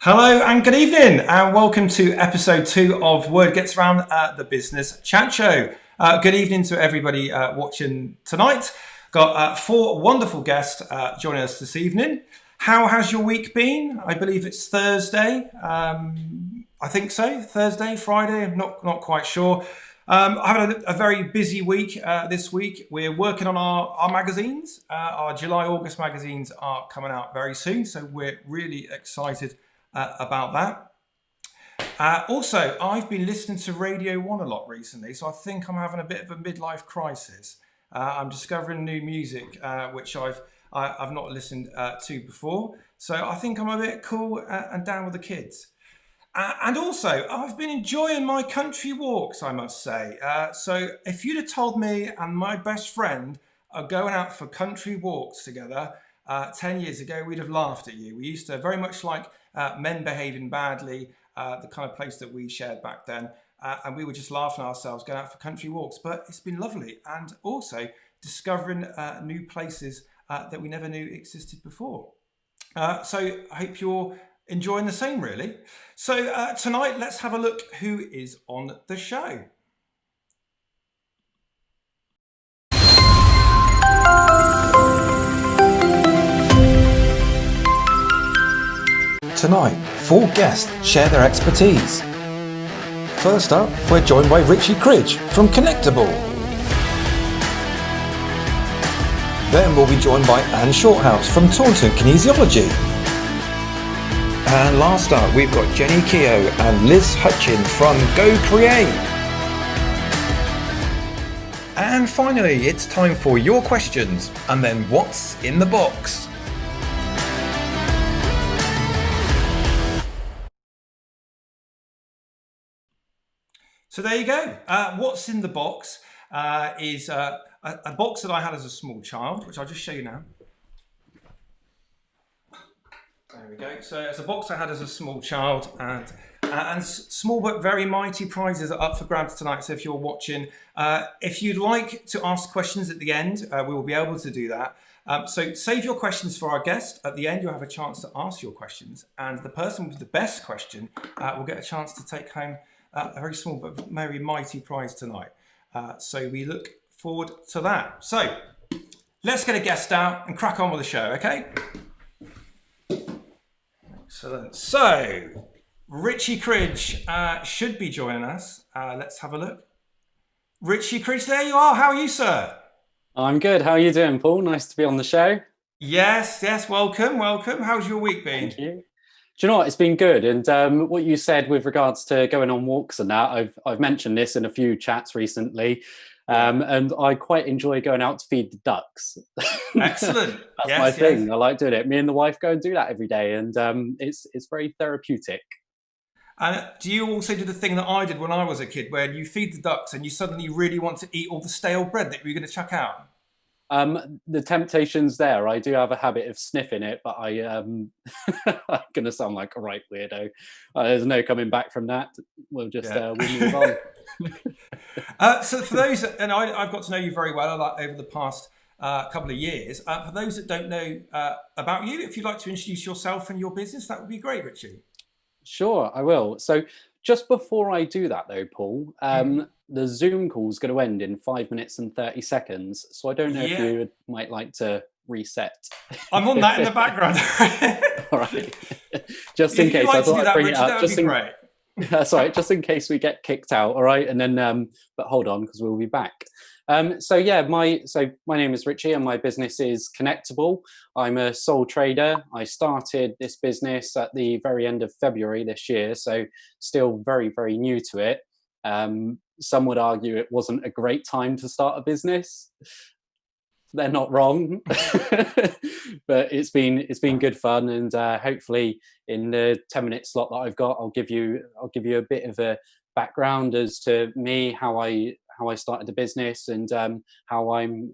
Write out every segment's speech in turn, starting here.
Hello and good evening, and welcome to episode 2 of Word Gets Around, the Business Chat Show. Good evening to everybody watching tonight. Got 4 wonderful guests joining us this evening. How has your week been? I believe it's Thursday. I think so. Thursday, Friday. I'm not quite sure. I've had a very busy week this week. We're working on our magazines. Our July-August magazines are coming out very soon, so we're really excited about that. Also, I've been listening to Radio 1 a lot recently, so I think I'm having a bit of a midlife crisis. I'm discovering new music, which I've not listened to before. So I think I'm a bit cool and down with the kids. And also, I've been enjoying my country walks, I must say. So if you'd have told me and my best friend are going out for country walks together 10 years ago, we'd have laughed at you. We used to very much like Men Behaving Badly, the kind of place that we shared back then. And we were just laughing at ourselves going out for country walks. But it's been lovely. And also discovering new places that we never knew existed before. So I hope you're enjoying the same, really. So tonight, let's have a look who is on the show. Tonight, 4 guests share their expertise. First up, we're joined by Ritchie Cridge from Connectable. Then we'll be joined by Shorthouse from Taunton Kinesiology. And last up, we've got Keogh and Liz Hutchin from Go Create. And finally, it's time for your questions and then what's in the box. So there you go. What's in the box is a box that I had as a small child, which I'll just show you now. There we go. So it's a box I had as a small child, and small but very mighty prizes are up for grabs tonight. So if you're watching, if you'd like to ask questions at the end, we will be able to do that. So save your questions for our guest. At the end, you'll have a chance to ask your questions, and the person with the best question will get a chance to take home a very small but very mighty prize tonight. So we look forward to that. So let's get a guest out and crack on with the show, okay? Excellent. So Ritchie Cridge should be joining us. Let's have a look. Ritchie Cridge, there you are. How are you, sir? I'm good. How are you doing, Paul? Nice to be on the show. Yes, welcome. How's your week been? Thank you. Do you know what? It's been good. And what you said with regards to going on walks and that, I've mentioned this in a few chats recently. And I quite enjoy going out to feed the ducks. Excellent. That's my thing. I like doing it. Me and the wife go and do that every day. And it's very therapeutic. And do you also do the thing that I did when I was a kid, where you feed the ducks and you suddenly really want to eat all the stale bread that you're going to chuck out? The temptation's there. I do have a habit of sniffing it, but I'm going to sound like a right weirdo. There's no coming back from that. We'll just we'll move on. So for those, and I've got to know you very well over the past couple of years. For those that don't know about you, if you'd like to introduce yourself and your business, that would be great, Ritchie. Sure, I will. So just before I do that though, Paul, the Zoom call is going to end in 5 minutes and 30 seconds. So I don't know if you might like to reset. I'm on that in the background. All right. Just in case, I thought I'd bring it up. Sorry, just in case we get kicked out. All right. And then, but hold on, because we'll be back. So my name is Ritchie and my business is Connectable. I'm a sole trader. I started this business at the very end of February this year, so still very, very new to it. Some would argue it wasn't a great time to start a business. They're not wrong, but it's been good fun, and hopefully in the 10-minute slot that I've got, I'll give you a bit of a background as to me, how I started the business, and how I'm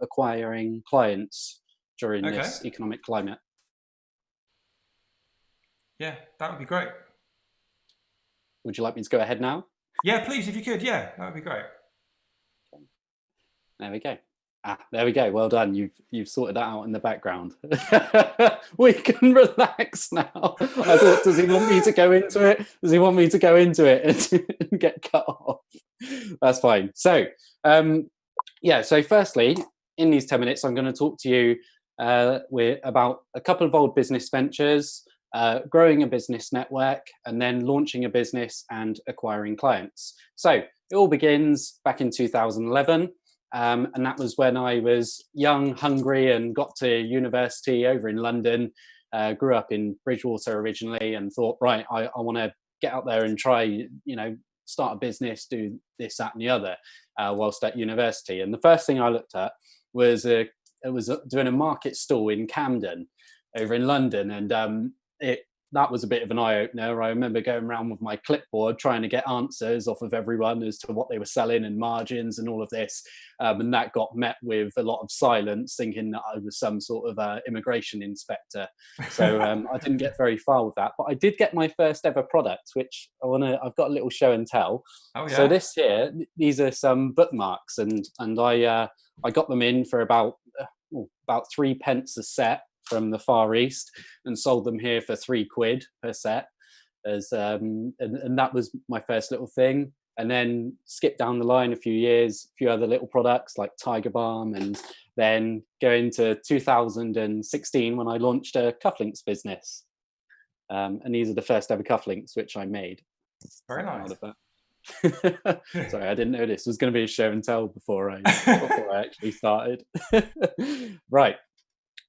acquiring clients during this economic climate. Yeah, that would be great. Would you like me to go ahead now? Yeah, please, if you could. Yeah, that would be great. There we go. There we go. Well done. You've sorted that out in the background. We can relax now. I thought, does he want me to go into it? Does he want me to go into it and get cut off? That's fine. So, so firstly, in these 10 minutes, I'm going to talk to you about a couple of old business ventures, growing a business network, and then launching a business and acquiring clients. So it all begins back in 2011. And that was when I was young, hungry, and got to university over in London. Grew up in Bridgewater originally, and thought, right, I want to get out there and try, start a business, do this, that, and the other, whilst at university. And the first thing I looked at was doing a market stall in Camden, over in London, and that was a bit of an eye-opener. I remember going around with my clipboard trying to get answers off of everyone as to what they were selling and margins and all of this, and that got met with a lot of silence, thinking that I was some sort of immigration inspector. So I didn't get very far with that, but I did get my first ever product, which I've got a little show and tell. Oh, yeah. So this here, these are some bookmarks, and I got them in for about 3 pence a set from the Far East, and sold them here for £3 per set, and that was my first little thing. And then skip down the line a few years, a few other little products like Tiger Balm, and then go into 2016 when I launched a cufflinks business, and these are the first ever cufflinks which I made. Very nice. Sorry, I didn't know this was going to be a show and tell before I actually started. Right.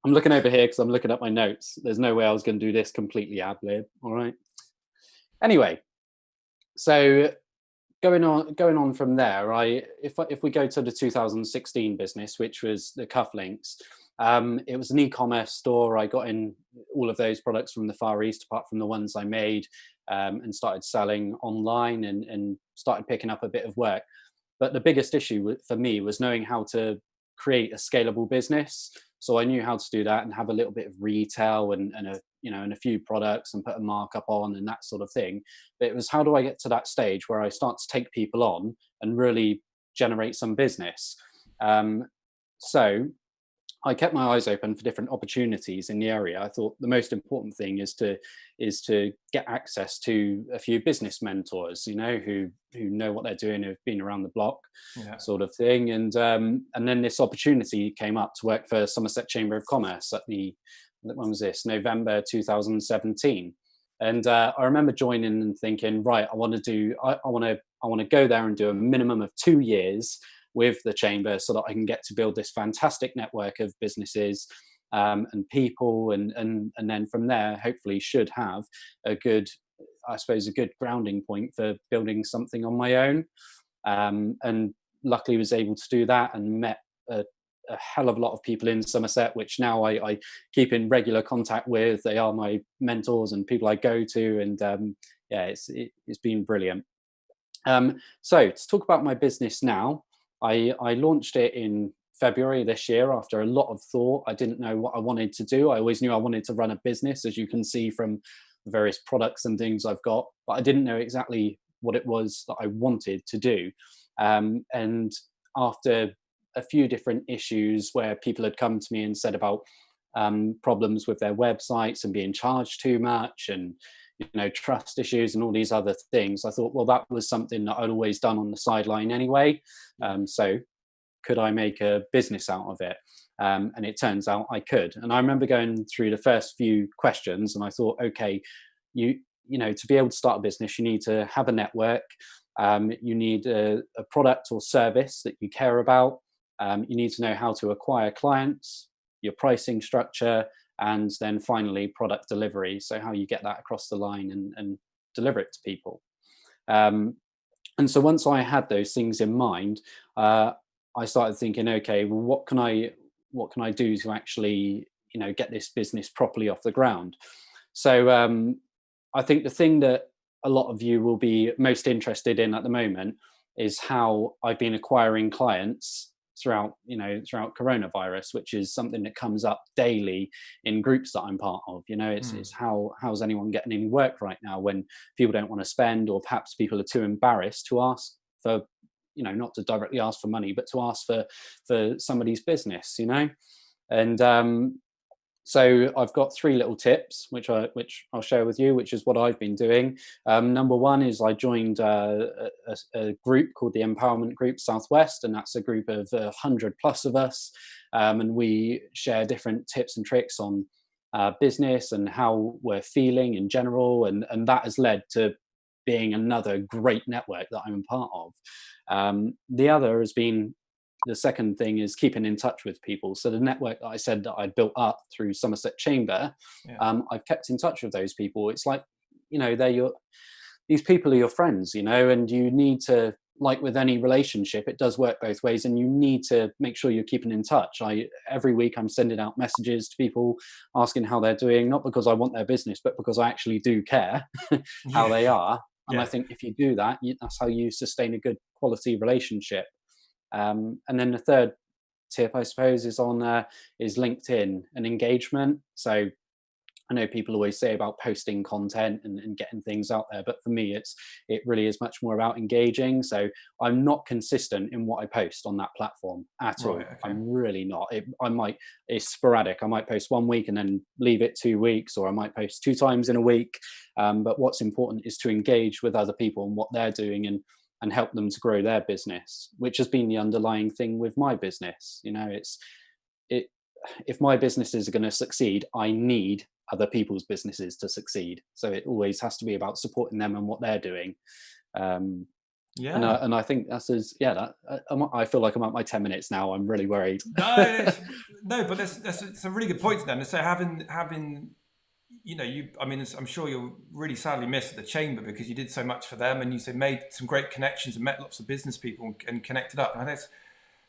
I'm looking over here because I'm looking at my notes. There's no way I was going to do this completely ad lib. All right. Anyway, so going on from there, if we go to the 2016 business, which was the cufflinks, it was an e-commerce store. I got in all of those products from the Far East, apart from the ones I made, and started selling online and started picking up a bit of work. But the biggest issue for me was knowing how to create a scalable business. So I knew how to do that and have a little bit of retail and a few products and put a markup on and that sort of thing. But it was, how do I get to that stage where I start to take people on and really generate some business? So I kept my eyes open for different opportunities in the area. I thought the most important thing is to get access to a few business mentors, who know what they're doing, who've been around the block, sort of thing. And then this opportunity came up to work for Somerset Chamber of Commerce at when was this? November 2017. And I remember joining and thinking, right, I want to go there and do a minimum of 2 years with the chamber so that I can get to build this fantastic network of businesses and people, and then from there hopefully should have a good grounding point for building something on my own, and luckily was able to do that and met a hell of a lot of people in Somerset, which now I keep in regular contact with. They are my mentors and people I go to, and it's been brilliant. So to talk about my business now, I launched it in February this year after a lot of thought. I didn't know what I wanted to do. I always knew I wanted to run a business, as you can see from the various products and things I've got, but I didn't know exactly what it was that I wanted to do. And after a few different issues where people had come to me and said about problems with their websites and being charged too much, and trust issues and all these other things, I thought, well, that was something that I'd always done on the sideline anyway. So could I make a business out of it? And it turns out I could. And I remember going through the first few questions and I thought, okay, to be able to start a business, you need to have a network. You need a product or service that you care about. You need to know how to acquire clients, your pricing structure, and then finally product delivery. So how you get that across the line and deliver it to people. And so once I had those things in mind, I started thinking, okay, well, what can I do to actually, get this business properly off the ground? So I think the thing that a lot of you will be most interested in at the moment is how I've been acquiring clients throughout coronavirus, which is something that comes up daily in groups that I'm part of. It's how's anyone getting any work right now when people don't want to spend, or perhaps people are too embarrassed to ask for not to directly ask for money, but to ask for somebody's business, and so I've got 3 little tips, which I'll share with you, which is what I've been doing. Number 1 is I joined a group called the Empowerment Group Southwest, and that's a group of 100 plus of us, and we share different tips and tricks on business and how we're feeling in general, and that has led to being another great network that I'm a part of. The second thing is keeping in touch with people. So the network that I said that I built up through Somerset Chamber, I've kept in touch with those people. It's like, these people are your friends, and you need to, like with any relationship, it does work both ways, and you need to make sure you're keeping in touch. Every week I'm sending out messages to people asking how they're doing, not because I want their business, but because I actually do care how they are. And I think if you do that, that's how you sustain a good quality relationship. And then the third tip, I suppose, is LinkedIn and engagement. So I know people always say about posting content and getting things out there, but for me, it really is much more about engaging. So I'm not consistent in what I post on that platform at all. Okay. I'm really not. It's sporadic. I might post 1 week and then leave it 2 weeks, or I might post 2 times in a week. But what's important is to engage with other people and what they're doing and help them to grow their business, which has been the underlying thing with my business. If my businesses are going to succeed, I need other people's businesses to succeed. So it always has to be about supporting them and what they're doing. And I think I feel like I'm at my 10 minutes now. I'm really worried. No, but that's a really good point then. So having I'm sure you'll really sadly miss the chamber because you did so much for them, and you made some great connections and met lots of business people and connected up. And that's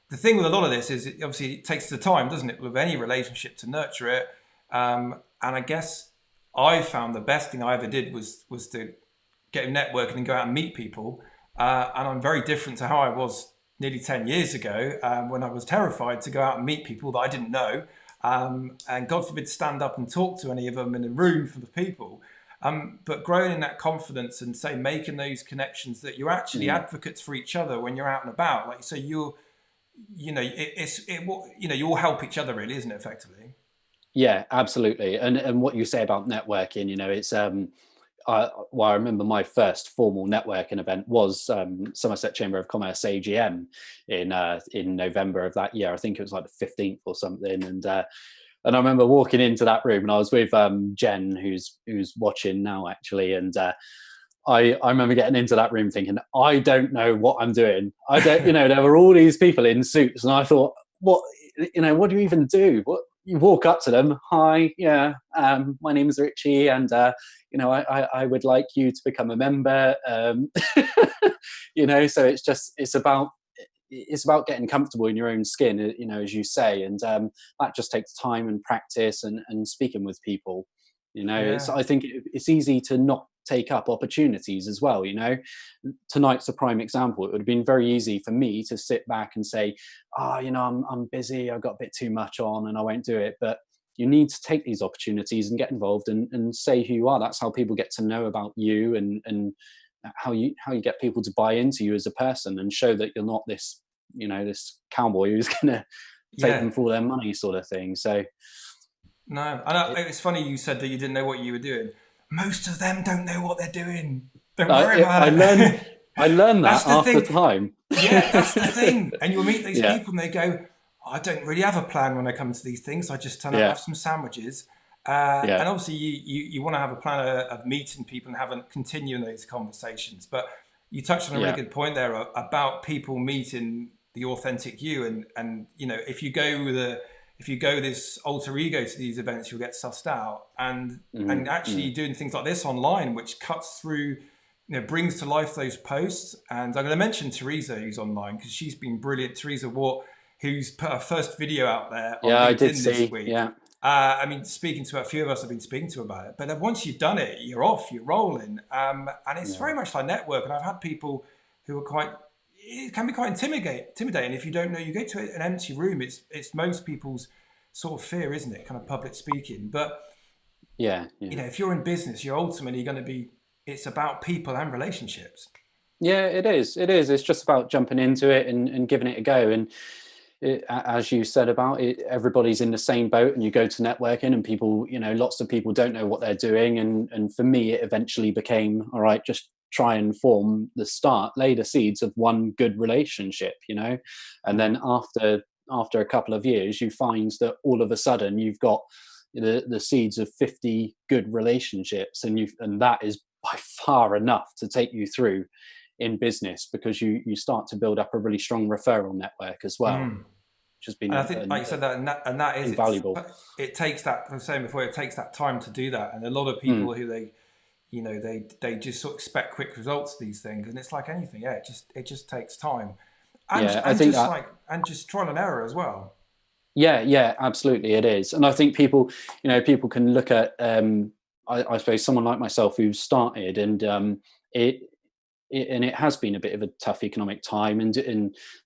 the thing with a lot of this is obviously it takes the time, doesn't it, with any relationship to nurture it. And I guess I found the best thing I ever did was to get networking and go out and meet people. And I'm very different to how I was nearly 10 years ago when I was terrified to go out and meet people that I didn't know. And God forbid stand up and talk to any of them in a room full of people. But growing in that confidence and making those connections that you're actually advocates for each other when you're out and about. Like you say, you all help each other really, isn't it, effectively? Yeah, absolutely. And what you say about networking, it's I remember my first formal networking event was Somerset Chamber of Commerce AGM in November of that year. I think it was like the 15th or something. And I remember walking into that room, and I was with Jen, who's watching now actually, and I remember getting into that room thinking, I don't know what I'm doing. I don't, there were all these people in suits, and I thought, what do you even do? What? You walk up to them, hi, my name is Ritchie, and I would like you to become a member. So it's about getting comfortable in your own skin, as you say, and that just takes time and practice and speaking with people. I think it's easy to not take up opportunities as well. Tonight's a prime example. It would have been very easy for me to sit back and say, I'm busy, I've got a bit too much on and I won't do it. But you need to take these opportunities and get involved and say who you are. That's how people get to know about you and how you get people to buy into you as a person and show that you're not this cowboy who's going to take them for all their money sort of thing. So no, it's funny you said that you didn't know what you were doing. Most of them don't know what they're doing. Don't worry about it. I learned that after time. Yeah, that's the thing. And you'll meet these people and they go, I don't really have a plan when I come to these things. I just turn up, have some sandwiches. And obviously you want to have a plan of meeting people and continuing those conversations. But you touched on a really good point there about people meeting the authentic you. And if you go this alter ego to these events, you'll get sussed out. And actually doing things like this online, which cuts through, brings to life those posts. And I'm going to mention Teresa, who's online, because she's been brilliant. Teresa Watt, who's put her first video out there on LinkedIn this week. Yeah. Speaking to a few of us have been speaking to about it. But then once you've done it, you're off, you're rolling. And it's very much like network. And I've had people who are it can be quite intimidating if you don't know. You go to an empty room, it's most people's sort of fear, isn't it? Kind of public speaking. But if you're in business, you're ultimately going to be, it's about people and relationships. Yeah, it is. It is. It's just about jumping into it and giving it a go. And as you said about it, everybody's in the same boat, and you go to networking and people, lots of people don't know what they're doing. And for me, it eventually became, all right, just try and lay the seeds of one good relationship, and then after a couple of years, you find that all of a sudden you've got the seeds of 50 good relationships, and that is by far enough to take you through in business, because you start to build up a really strong referral network as well, which has been, and I think, like you said, that is invaluable. It takes that, I was saying before, it takes that time to do that, and a lot of people who they just sort of expect quick results to these things, and it's like anything, it just takes time, and just trial and error as well. Yeah, absolutely, it is. And I think people can look at, I suppose, someone like myself who started, and it has been a bit of a tough economic time, and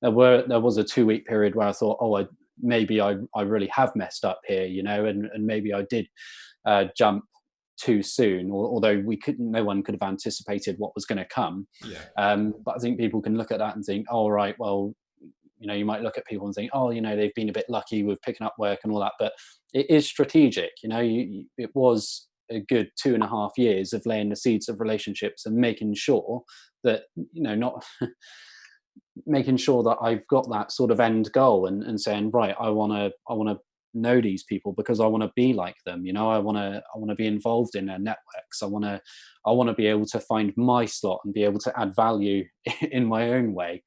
there was a 2-week period where I thought, maybe I really have messed up here, and maybe I did jump too soon, although no one could have anticipated what was going to come. But I think people can look at that and think, oh, right, well, you might look at people and think, they've been a bit lucky with picking up work and all that, but it is strategic. It was a good 2.5 years of laying the seeds of relationships and making sure that, not making sure that I've got that sort of end goal, and saying, right, I want to know these people because I want to be like them. I want to be involved in their networks. I want to be able to find my slot and be able to add value in my own way.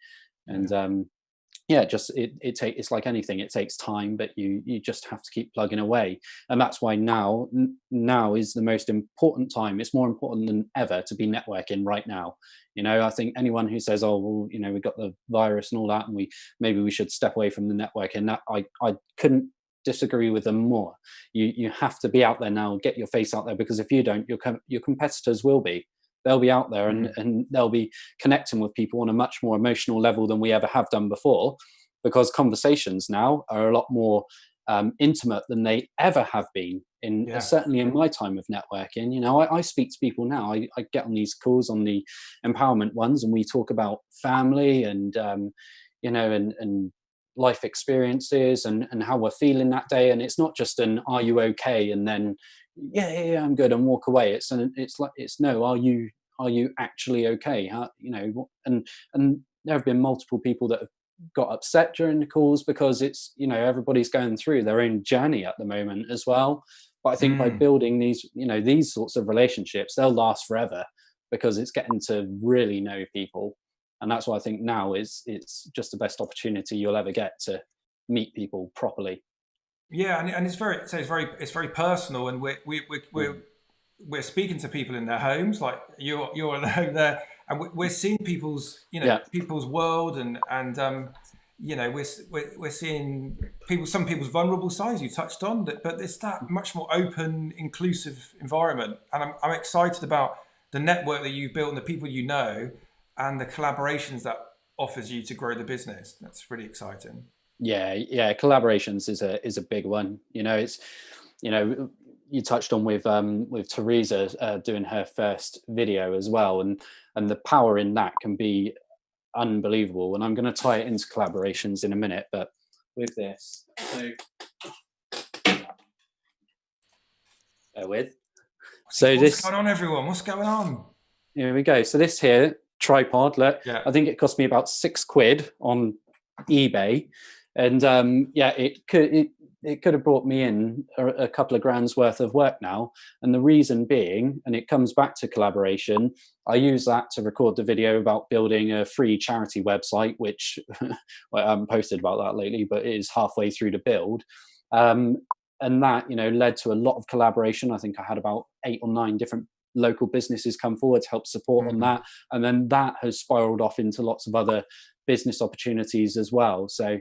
And it's like anything, it takes time, but you just have to keep plugging away. And that's why now is the most important time. It's more important than ever to be networking right now. I think anyone who says, oh, well, we got the virus and all that, and maybe we should step away from the networking, that I couldn't disagree with them more. You have to be out there now, get your face out there, because if you don't, your competitors will be. They'll be out there, and they'll be connecting with people on a much more emotional level than we ever have done before, because conversations now are a lot more intimate than they ever have been, certainly in my time of networking. I speak to people now. I get on these calls, on the empowerment ones, and we talk about family and and life experiences and how we're feeling that day. And it's not just an "Are you okay?" and then yeah, I'm good, and walk away. It's no, are you actually okay? And there have been multiple people that have got upset during the calls, because it's, everybody's going through their own journey at the moment as well. But I think by building these sorts of relationships, they'll last forever, because it's getting to really know people. And that's why I think now it's just the best opportunity you'll ever get to meet people properly. Yeah, and it's very personal, and we're speaking to people in their homes, like you're alone there, and we're seeing people's people's world, and we're seeing some people's vulnerable sides you touched on, but it's that much more open, inclusive environment, and I'm excited about the network that you've built and the people and the collaborations that offers you to grow the business. That's really exciting. Yeah, collaborations is a big one. It's you touched on with Teresa doing her first video as well, and the power in that can be unbelievable. And I'm going to tie it into collaborations in a minute, but with this, so what's going on, everyone? What's going on? Here we go. So this here tripod, look, I think it cost me about £6 on eBay. And it could have brought me in a couple of grand's worth of work now. And the reason being, and it comes back to collaboration, I use that to record the video about building a free charity website, which I haven't posted about that lately, but it is halfway through the build. And that, led to a lot of collaboration. I think I had about 8 or 9 different local businesses come forward to help support on that. And then that has spiraled off into lots of other business opportunities as well. So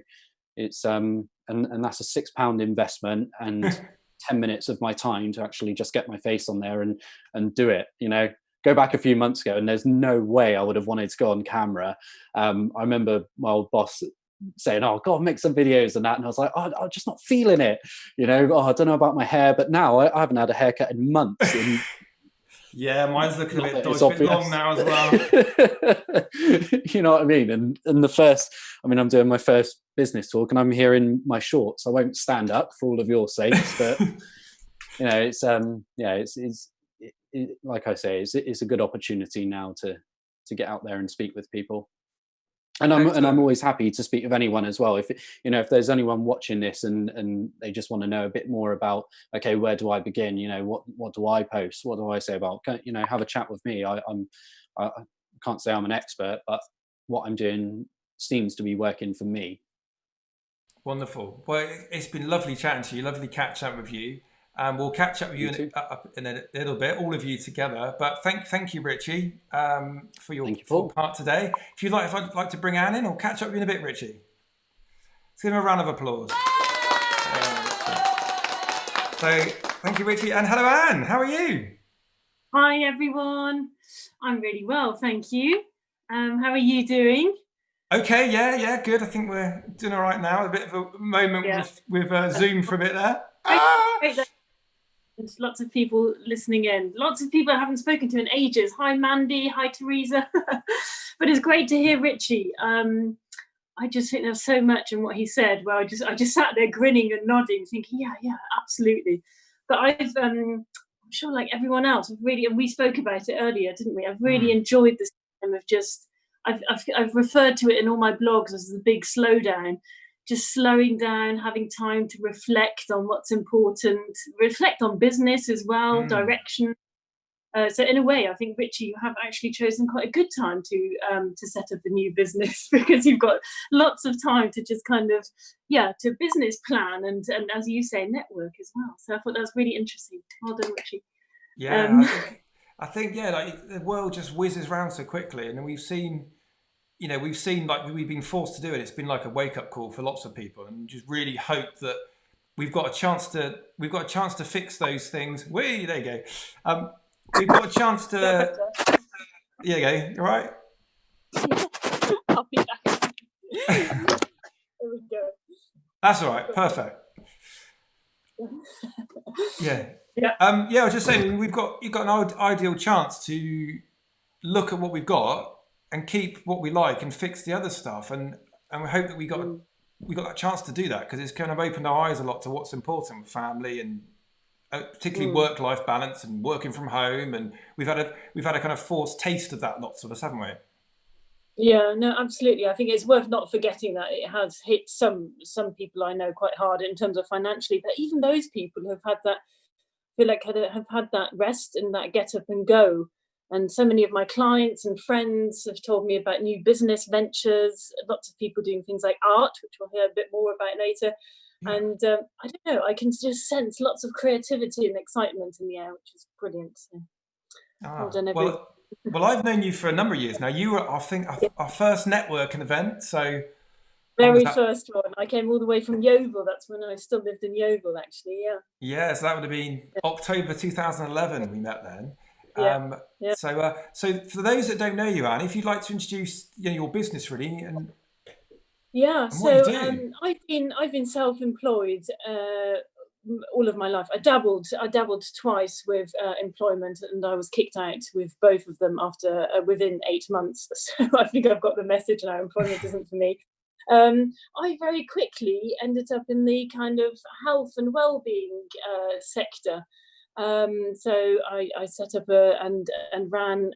it's and that's a £6 investment and 10 minutes of my time to actually just get my face on there and do it. Go back a few months ago and there's no way I would have wanted to go on camera. I remember my old boss saying, oh God, make some videos and that, and I was like, oh, I'm just not feeling it. I don't know about my hair, but now I haven't had a haircut in months. And Yeah, mine's looking a bit It's long now as well. You know what I mean? And I'm doing my first business talk, and I'm here in my shorts. I won't stand up for all of your sakes, but it's like I say, it's a good opportunity now to get out there and speak with people. And I'm always happy to speak with anyone as well. If there's anyone watching this and they just want to know a bit more about, okay, where do I begin? What do I post? What do I say about? Have a chat with me. I can't say I'm an expert, but what I'm doing seems to be working for me. Wonderful. Well, it's been lovely chatting to you. Lovely catch up with you. We'll catch up with you in a little bit, all of you together. But thank you, Ritchie, for your full part today. If I'd like to bring Anne in, or catch up with you in a bit, Ritchie. Let's give him a round of applause. So thank you, Ritchie, and hello, Anne. How are you? Hi, everyone. I'm really well, thank you. How are you doing? Okay, yeah, good. I think we're doing all right now. A bit of a moment with Zoom for a bit there. There's lots of people listening in. Lots of people I haven't spoken to in ages. Hi, Mandy. Hi, Teresa. But it's great to hear Ritchie. I just think there's so much in what he said where I just sat there grinning and nodding, thinking, yeah, absolutely. But I'm sure, like everyone else, and we spoke about it earlier, didn't we? I've really enjoyed this time of just. I've referred to it in all my blogs as the big slowdown. Just slowing down, having time to reflect on what's important, reflect on business as well, direction. So in a way, I think, Ritchie, you have actually chosen quite a good time to set up a new business, because you've got lots of time to just kind of, to business plan and as you say, network as well. So I thought that was really interesting. Well done, Ritchie. Yeah, I think like the world just whizzes around so quickly, and we've seen like we've been forced to do it. It's been like a wake up call for lots of people, and just really hope that we've got a chance to fix those things. There you go. We've got a chance to. There you go. You all right? I'll be back. There we go. That's all right. Perfect. Yeah. I was just saying, you've got an ideal chance to look at what we've got and keep what we like and fix the other stuff, and we hope that we got that chance to do that, because it's kind of opened our eyes a lot to what's important with family, and particularly work-life balance and working from home, and we've had a kind of forced taste of that, lots of us, haven't we? Yeah, no, absolutely. I think it's worth not forgetting that it has hit some people I know quite hard in terms of financially, but even those people who've had that, feel like have had that rest and that get up and go. And so many of my clients and friends have told me about new business ventures, lots of people doing things like art, which we'll hear a bit more about later. Yeah. And I don't know, I can just sense lots of creativity and excitement in the air, which is brilliant. So, well done, everyone. Well, I've known you for a number of years now. You were, I think, our first networking event. So very first one. I came all the way from Yeovil. That's when I still lived in Yeovil, actually. Yeah. Yeah, so that would have been October 2011. We met then. So for those that don't know you, Anne, if you'd like to introduce your business really, and so I've been self-employed all of my life. I dabbled twice with employment, and I was kicked out with both of them after within 8 months. So I think I've got the message now. Employment isn't for me. I very quickly ended up in the kind of health and well-being sector. So I set up and ran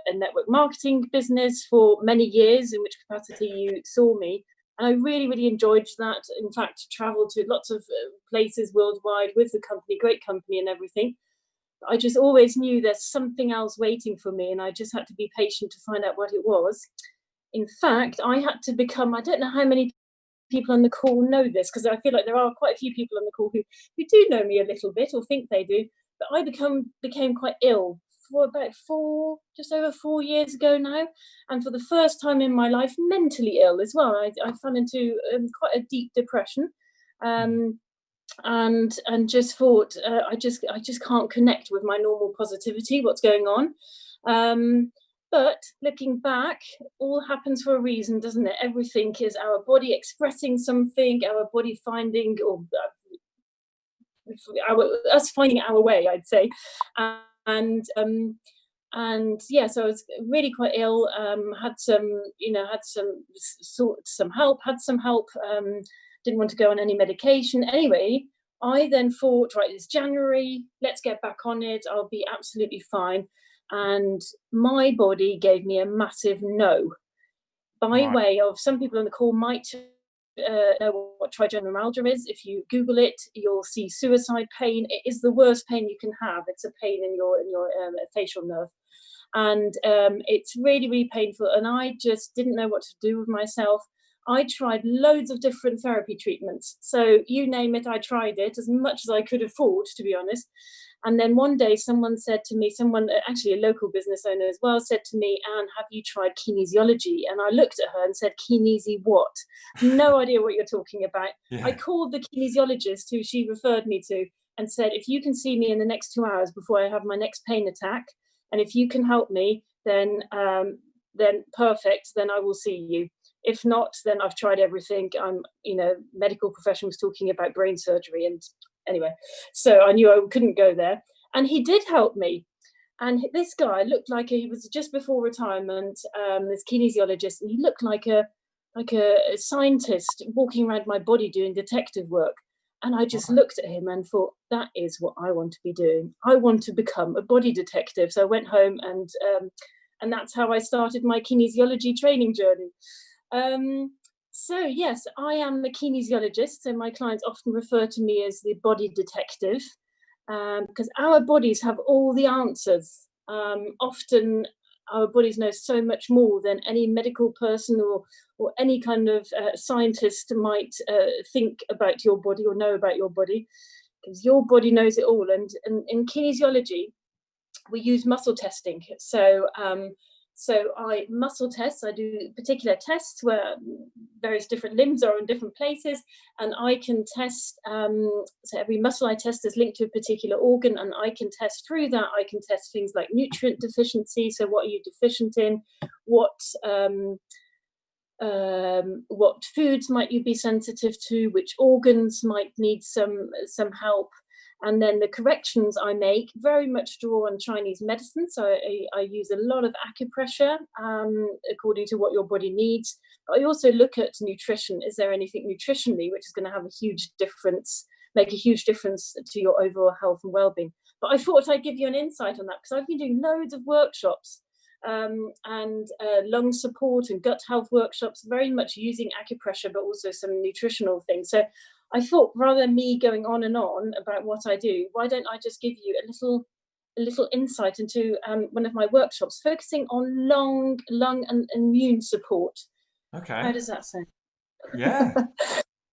a network marketing business for many years, in which capacity you saw me. And I really, really enjoyed that. In fact, traveled to lots of places worldwide with the company, great company and everything. I just always knew there's something else waiting for me, and I just had to be patient to find out what it was. In fact, I had to become, I don't know how many people on the call know this, because I feel like there are quite a few people on the call who do know me a little bit or think they do, but I became quite ill for about just over 4 years ago now, and for the first time in my life, mentally ill as well. I fell into quite a deep depression, and just thought I just can't connect with my normal positivity. What's going on? But looking back, all happens for a reason, doesn't it? Everything is our body expressing something, our body finding, or us finding our way, I'd say. yeah, so I was really quite ill. Had some help. Didn't want to go on any medication. Anyway, I then thought, right, it's January. Let's get back on it. I'll be absolutely fine. And my body gave me a massive no. By way of, some people on the call might know what trigeminal is. If you Google it, you'll see suicide pain. It is the worst pain you can have. It's a pain in your facial nerve, and it's really, really painful. And I just didn't know what to do with myself. I tried loads of different therapy treatments. So you name it, I tried it, as much as I could afford, to be honest. And then one day someone said to me, actually a local business owner as well, said to me, "Anne, have you tried kinesiology?" And I looked at her and said, "Kinesi what?" No idea what you're talking about. Yeah. I called the kinesiologist who she referred me to and said, "If you can see me in the next 2 hours before I have my next pain attack, and if you can help me, then perfect, then I will see you. If not, then I've tried everything." Medical profession was talking about brain surgery, and anyway, so I knew I couldn't go there. And he did help me. And this guy looked like he was just before retirement, this kinesiologist, and he looked like a scientist walking around my body doing detective work. And I just looked at him and thought, that is what I want to be doing. I want to become a body detective. So I went home, and that's how I started my kinesiology training journey. So yes, I am a kinesiologist, and my clients often refer to me as the body detective, because our bodies have all the answers. Often our bodies know so much more than any medical person or any kind of scientist might think about your body or know about your body, because your body knows it all. And in kinesiology, we use muscle testing. So I muscle test. I do particular tests where various different limbs are in different places, and I can test. So every muscle I test is linked to a particular organ, and I can test through that. I can test things like nutrient deficiency. So what are you deficient in? What foods might you be sensitive to? Which organs might need some help? And then the corrections I make very much draw on Chinese medicine. So I use a lot of acupressure according to what your body needs. But I also look at nutrition. Is there anything nutritionally which is going to have make a huge difference to your overall health and well-being? But I thought I'd give you an insight on that, because I've been doing loads of workshops and lung support and gut health workshops, very much using acupressure, but also some nutritional things. So I thought, rather than me going on and on about what I do, why don't I just give you a little insight into one of my workshops, focusing on lung and immune support. Okay. How does that sound? Yeah.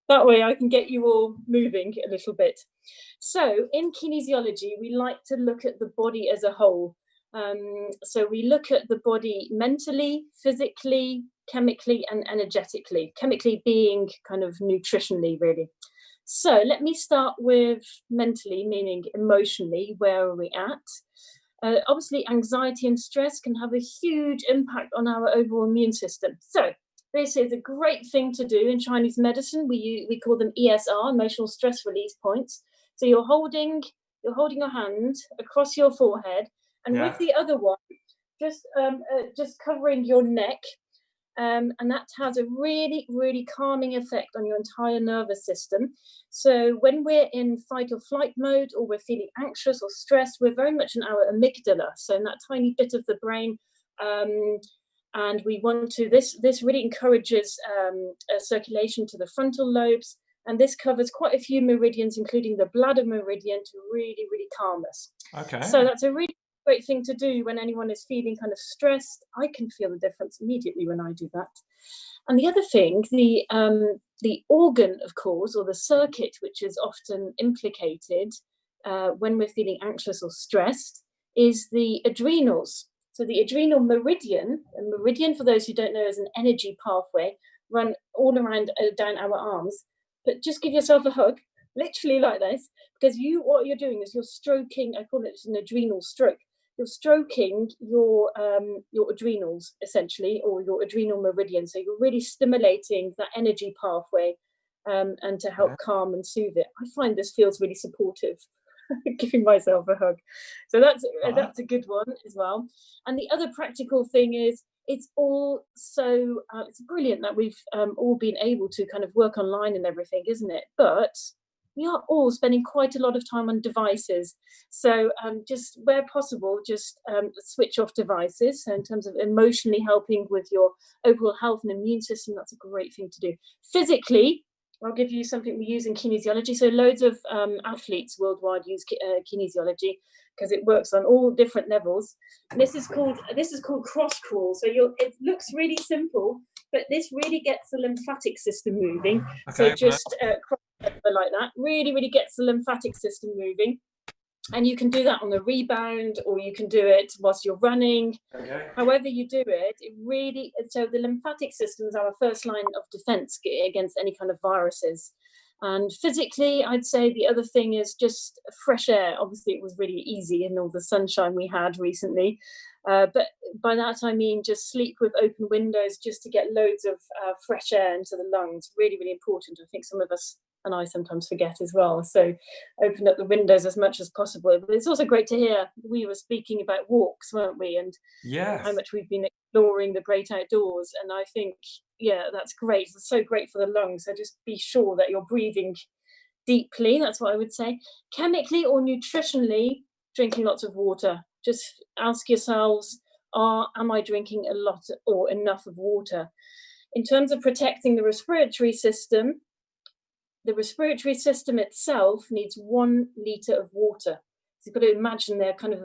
That way I can get you all moving a little bit. So in kinesiology, we like to look at the body as a whole. So we look at the body mentally, physically, chemically, and energetically. Chemically being kind of nutritionally, really. So let me start with mentally, meaning emotionally. Where are we at? Obviously, anxiety and stress can have a huge impact on our overall immune system. So this is a great thing to do in Chinese medicine. We call them ESR, emotional stress release points. So you're holding your hand across your forehead, and with the other one, just covering your neck. And that has a really, really calming effect on your entire nervous system. So when we're in fight or flight mode, or we're feeling anxious or stressed, we're very much in our amygdala, so in that tiny bit of the brain. And we want to, this really encourages circulation to the frontal lobes. And this covers quite a few meridians, including the bladder meridian, to really, really calm us. Okay. So that's a really great thing to do when anyone is feeling kind of stressed. I can feel the difference immediately when I do that. And the other thing, the organ, of course, or the circuit, which is often implicated when we're feeling anxious or stressed, is the adrenals. So the adrenal meridian, a meridian, for those who don't know, is an energy pathway run all around down our arms. But just give yourself a hug, literally like this, because what you're doing is you're stroking. I call it an adrenal stroke. You're stroking your adrenals, essentially, or your adrenal meridian. So you're really stimulating that energy pathway, and to help calm and soothe it. I find this feels really supportive. giving myself a hug. So that's a good one as well. And the other practical thing is, it's all so it's brilliant that we've all been able to kind of work online and everything, isn't it? But we are all spending quite a lot of time on devices. So just where possible, just switch off devices. So in terms of emotionally helping with your overall health and immune system, that's a great thing to do. Physically, I'll give you something we use in kinesiology. So loads of athletes worldwide use kinesiology because it works on all different levels. And this is called cross crawl. So it looks really simple, but this really gets the lymphatic system moving. Okay, so just cross like that really, really gets the lymphatic system moving. And you can do that on the rebound, or you can do it whilst you're running. Okay. However you do it, so the lymphatic system is our first line of defense against any kind of viruses. And physically, I'd say the other thing is just fresh air. Obviously, it was really easy in all the sunshine we had recently. But by that, I mean just sleep with open windows just to get loads of fresh air into the lungs. Really, really important. I think some of us and I sometimes forget as well. So open up the windows as much as possible. But it's also great to hear. We were speaking about walks, weren't we? And how much we've been exploring the great outdoors. And I think, that's great. It's so great for the lungs. So just be sure that you're breathing deeply. That's what I would say. Chemically or nutritionally, drinking lots of water. Just ask yourselves, am I drinking a lot or enough of water? In terms of protecting the respiratory system itself needs 1 litre of water. So you've got to imagine they're kind of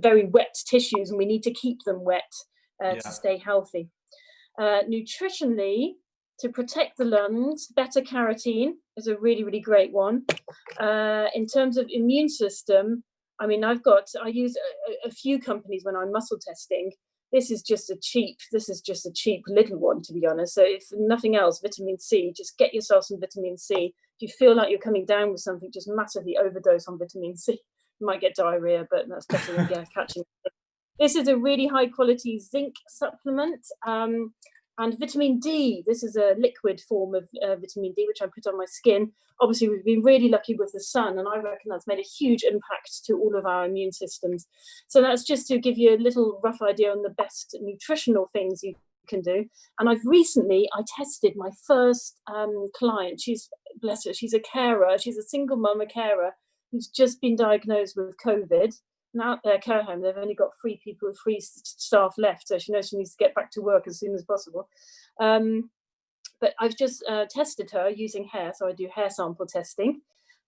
very wet tissues, and we need to keep them wet to stay healthy. Nutritionally, to protect the lungs, beta-carotene is a really, really great one. In terms of immune system, I mean, I use a few companies when I'm muscle testing. This is just a cheap little one, to be honest. So if nothing else, vitamin C, just get yourself some vitamin C. If you feel like you're coming down with something, just massively overdose on vitamin C. You might get diarrhea, but that's better than catching it. This is a really high quality zinc supplement. And vitamin D, this is a liquid form of vitamin D, which I put on my skin. Obviously, we've been really lucky with the sun, and I reckon that's made a huge impact to all of our immune systems. So that's just to give you a little rough idea on the best nutritional things you can do. And I tested my first client. Bless her, she's a carer. She's a single mum, a carer, who's just been diagnosed with COVID. Now at their care home, they've only got 3 staff left, so she knows she needs to get back to work as soon as possible. But I've just tested her using hair, so I do hair sample testing.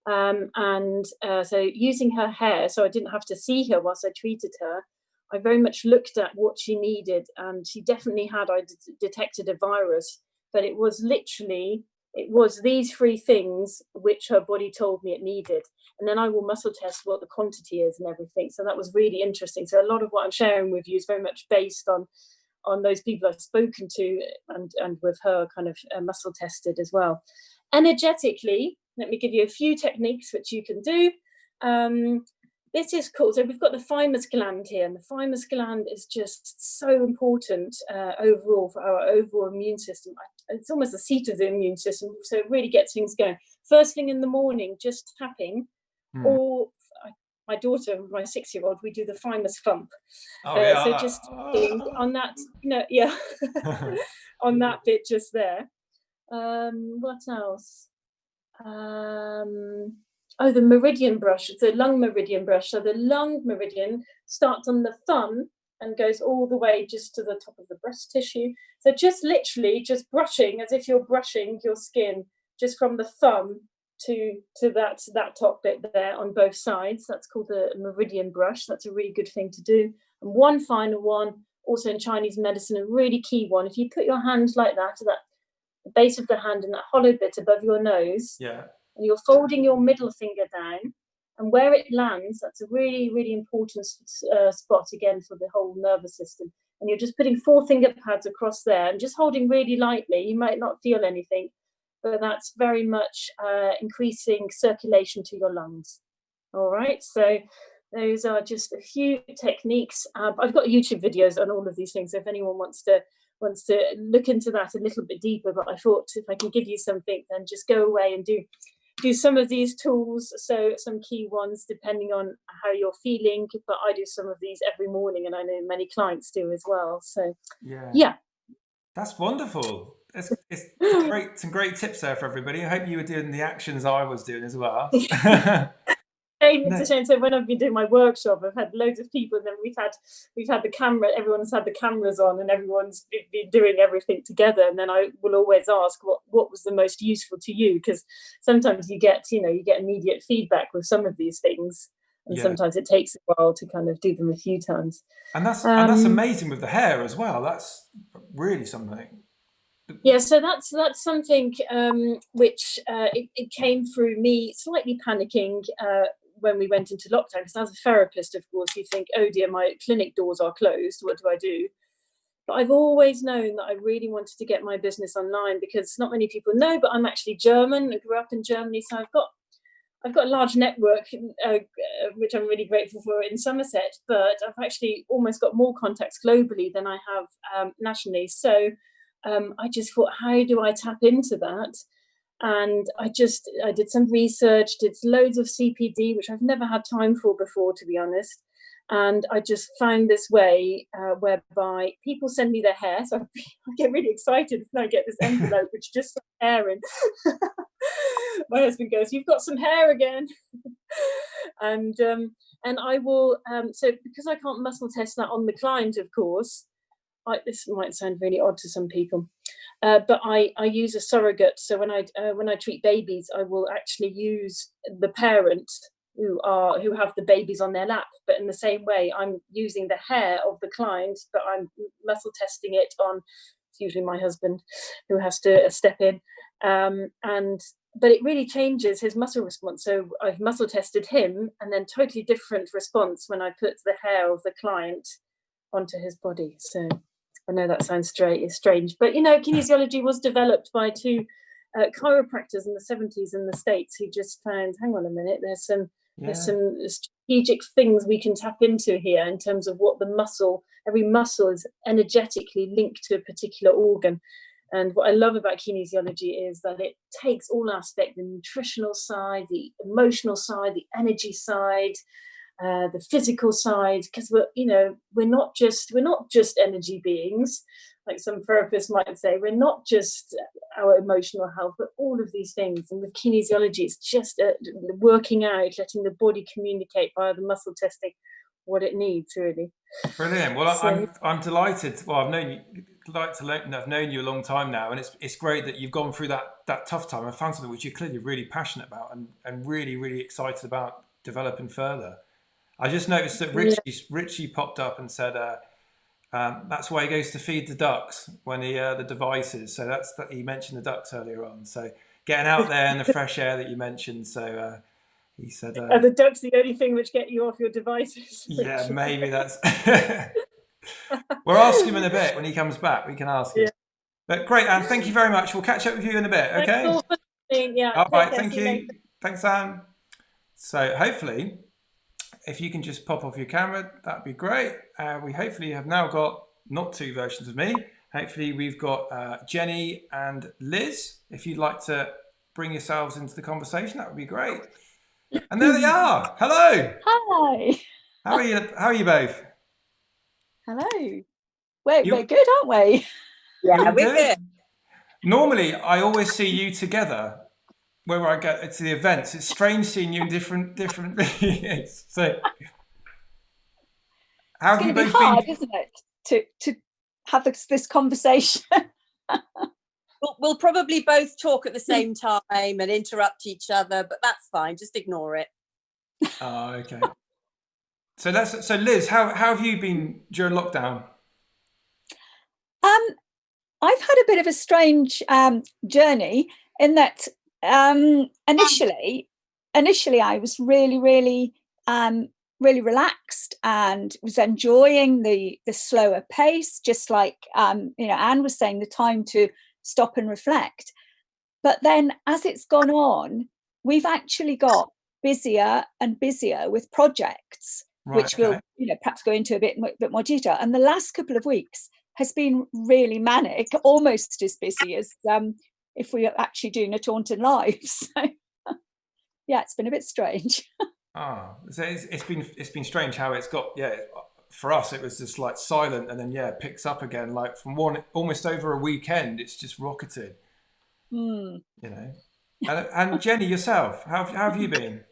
So using her hair, so I didn't have to see her whilst I treated her, I very much looked at what she needed, and she definitely had, detected a virus, but it was these 3 things which her body told me it needed. And then I will muscle test what the quantity is and everything. So that was really interesting. So a lot of what I'm sharing with you is very much based on those people I've spoken to and with her kind of muscle tested as well. Energetically, let me give you a few techniques which you can do. This is cool. So we've got the thymus gland here, and the thymus gland is just so important overall for our overall immune system. It's almost the seat of the immune system, so it really gets things going. First thing in the morning, just tapping, or my daughter, my 6-year-old, we do the thymus thump. So just on that, on that bit just there. What else? The Meridian Brush. It's a lung Meridian Brush. So the lung Meridian starts on the thumb and goes all the way just to the top of the breast tissue. So just literally just brushing as if you're brushing your skin, just from the thumb to that top bit there on both sides. That's called the Meridian Brush. That's a really good thing to do. And one final one, also in Chinese medicine, a really key one. If you put your hand like that to the base of the hand and that hollow bit above your nose, and you're folding your middle finger down, and where it lands, that's a really, really important spot again for the whole nervous system. And you're just putting 4 finger pads across there and just holding really lightly. You might not feel anything, but that's very much increasing circulation to your lungs. All right, so those are just a few techniques. I've got YouTube videos on all of these things, so if anyone wants to look into that a little bit deeper, but I thought if I can give you something, then just go away and do do some of these tools, so some key ones depending on how you're feeling, but I do some of these every morning, and I know many clients do as well. So yeah. That's wonderful. It's great, some great tips there for everybody. I hope you were doing the actions I was doing as well. So when I've been doing my workshop, I've had loads of people, and then we've had the camera. Everyone's had the cameras on, and everyone's been doing everything together. And then I will always ask, what was the most useful to you? Because sometimes you get immediate feedback with some of these things, and sometimes it takes a while to kind of do them a few times. And that's amazing with the hair as well. That's really something. Yeah, so that's something which it came through me slightly panicking when we went into lockdown, because as a therapist, of course, you think, oh dear, my clinic doors are closed, what do I do? But I've always known that I really wanted to get my business online, because not many people know, but I'm actually German. I grew up in Germany, so I've got a large network, which I'm really grateful for, in Somerset, but I've actually almost got more contacts globally than I have nationally. So I just thought, how do I tap into that? And I did some research, did loads of CPD, which I've never had time for before, to be honest. And I just found this way whereby people send me their hair. So I get really excited when I get this envelope, which just has hair in. My husband goes, "You've got some hair again." And I will, so because I can't muscle test that on the client, of course, this might sound really odd to some people, but I use a surrogate. So when I treat babies, I will actually use the parent who have the babies on their lap, but in the same way, I'm using the hair of the client, but I'm muscle testing it on. It's usually my husband who has to step in, but it really changes his muscle response. So I've muscle tested him, and then totally different response when I put the hair of the client onto his body. So I know that sounds strange, but kinesiology was developed by two chiropractors in the 70s in the States, who just found, hang on a minute, there's some strategic things we can tap into here in terms of what every muscle is energetically linked to a particular organ. And what I love about kinesiology is that it takes all aspects, the nutritional side, the emotional side, the energy side, the physical side, because we're not just energy beings, like some therapists might say. We're not just our emotional health, but all of these things. And with kinesiology, it's just working out, letting the body communicate via the muscle testing what it needs, really. Brilliant. Well, so, I'm delighted. Well, I've known you a long time now, and it's great that you've gone through that tough time. I found something which you're clearly really passionate about and really, really excited about developing further. I just noticed that Ritchie popped up and said that's why he goes to feed the ducks when the devices. So he mentioned the ducks earlier on. So getting out there in the fresh air that you mentioned. So he said, are the ducks the only thing which get you off your devices? Yeah, maybe that's. We'll ask him in a bit when he comes back. We can ask him. Yeah. But great, Anne. Thank you very much. We'll catch up with you in a bit. Okay. All right. Thank you. Thanks, Anne. So hopefully, if you can just pop off your camera, that'd be great. We hopefully have now got not two versions of me. Hopefully we've got Jenny and Liz. If you'd like to bring yourselves into the conversation, that would be great. And there they are. Hello. Hi. How are you both? Hello. We're good, aren't we? Yeah, we're good. Normally, I always see you together. Where I go to the events, it's strange seeing you in different videos. So, how have you both been? It's going to be hard, isn't it, to have this conversation? We'll probably both talk at the same time and interrupt each other, but that's fine. Just ignore it. Oh, okay. So Liz, how have you been during lockdown? I've had a bit of a strange journey in that. Initially I was really, really, really relaxed and was enjoying the slower pace, just like Anne was saying, the time to stop and reflect. But then as it's gone on, we've actually got busier and busier with projects, which we'll perhaps go into a bit more detail. And the last couple of weeks has been really manic, almost as busy as if we are actually doing a Taunton live. So yeah, it's been a bit strange. So it's been strange how it's got, for us it was just like silent, and then it picks up again, like from almost over a weekend it's just rocketed. You know. And Jenny, yourself, how have you been?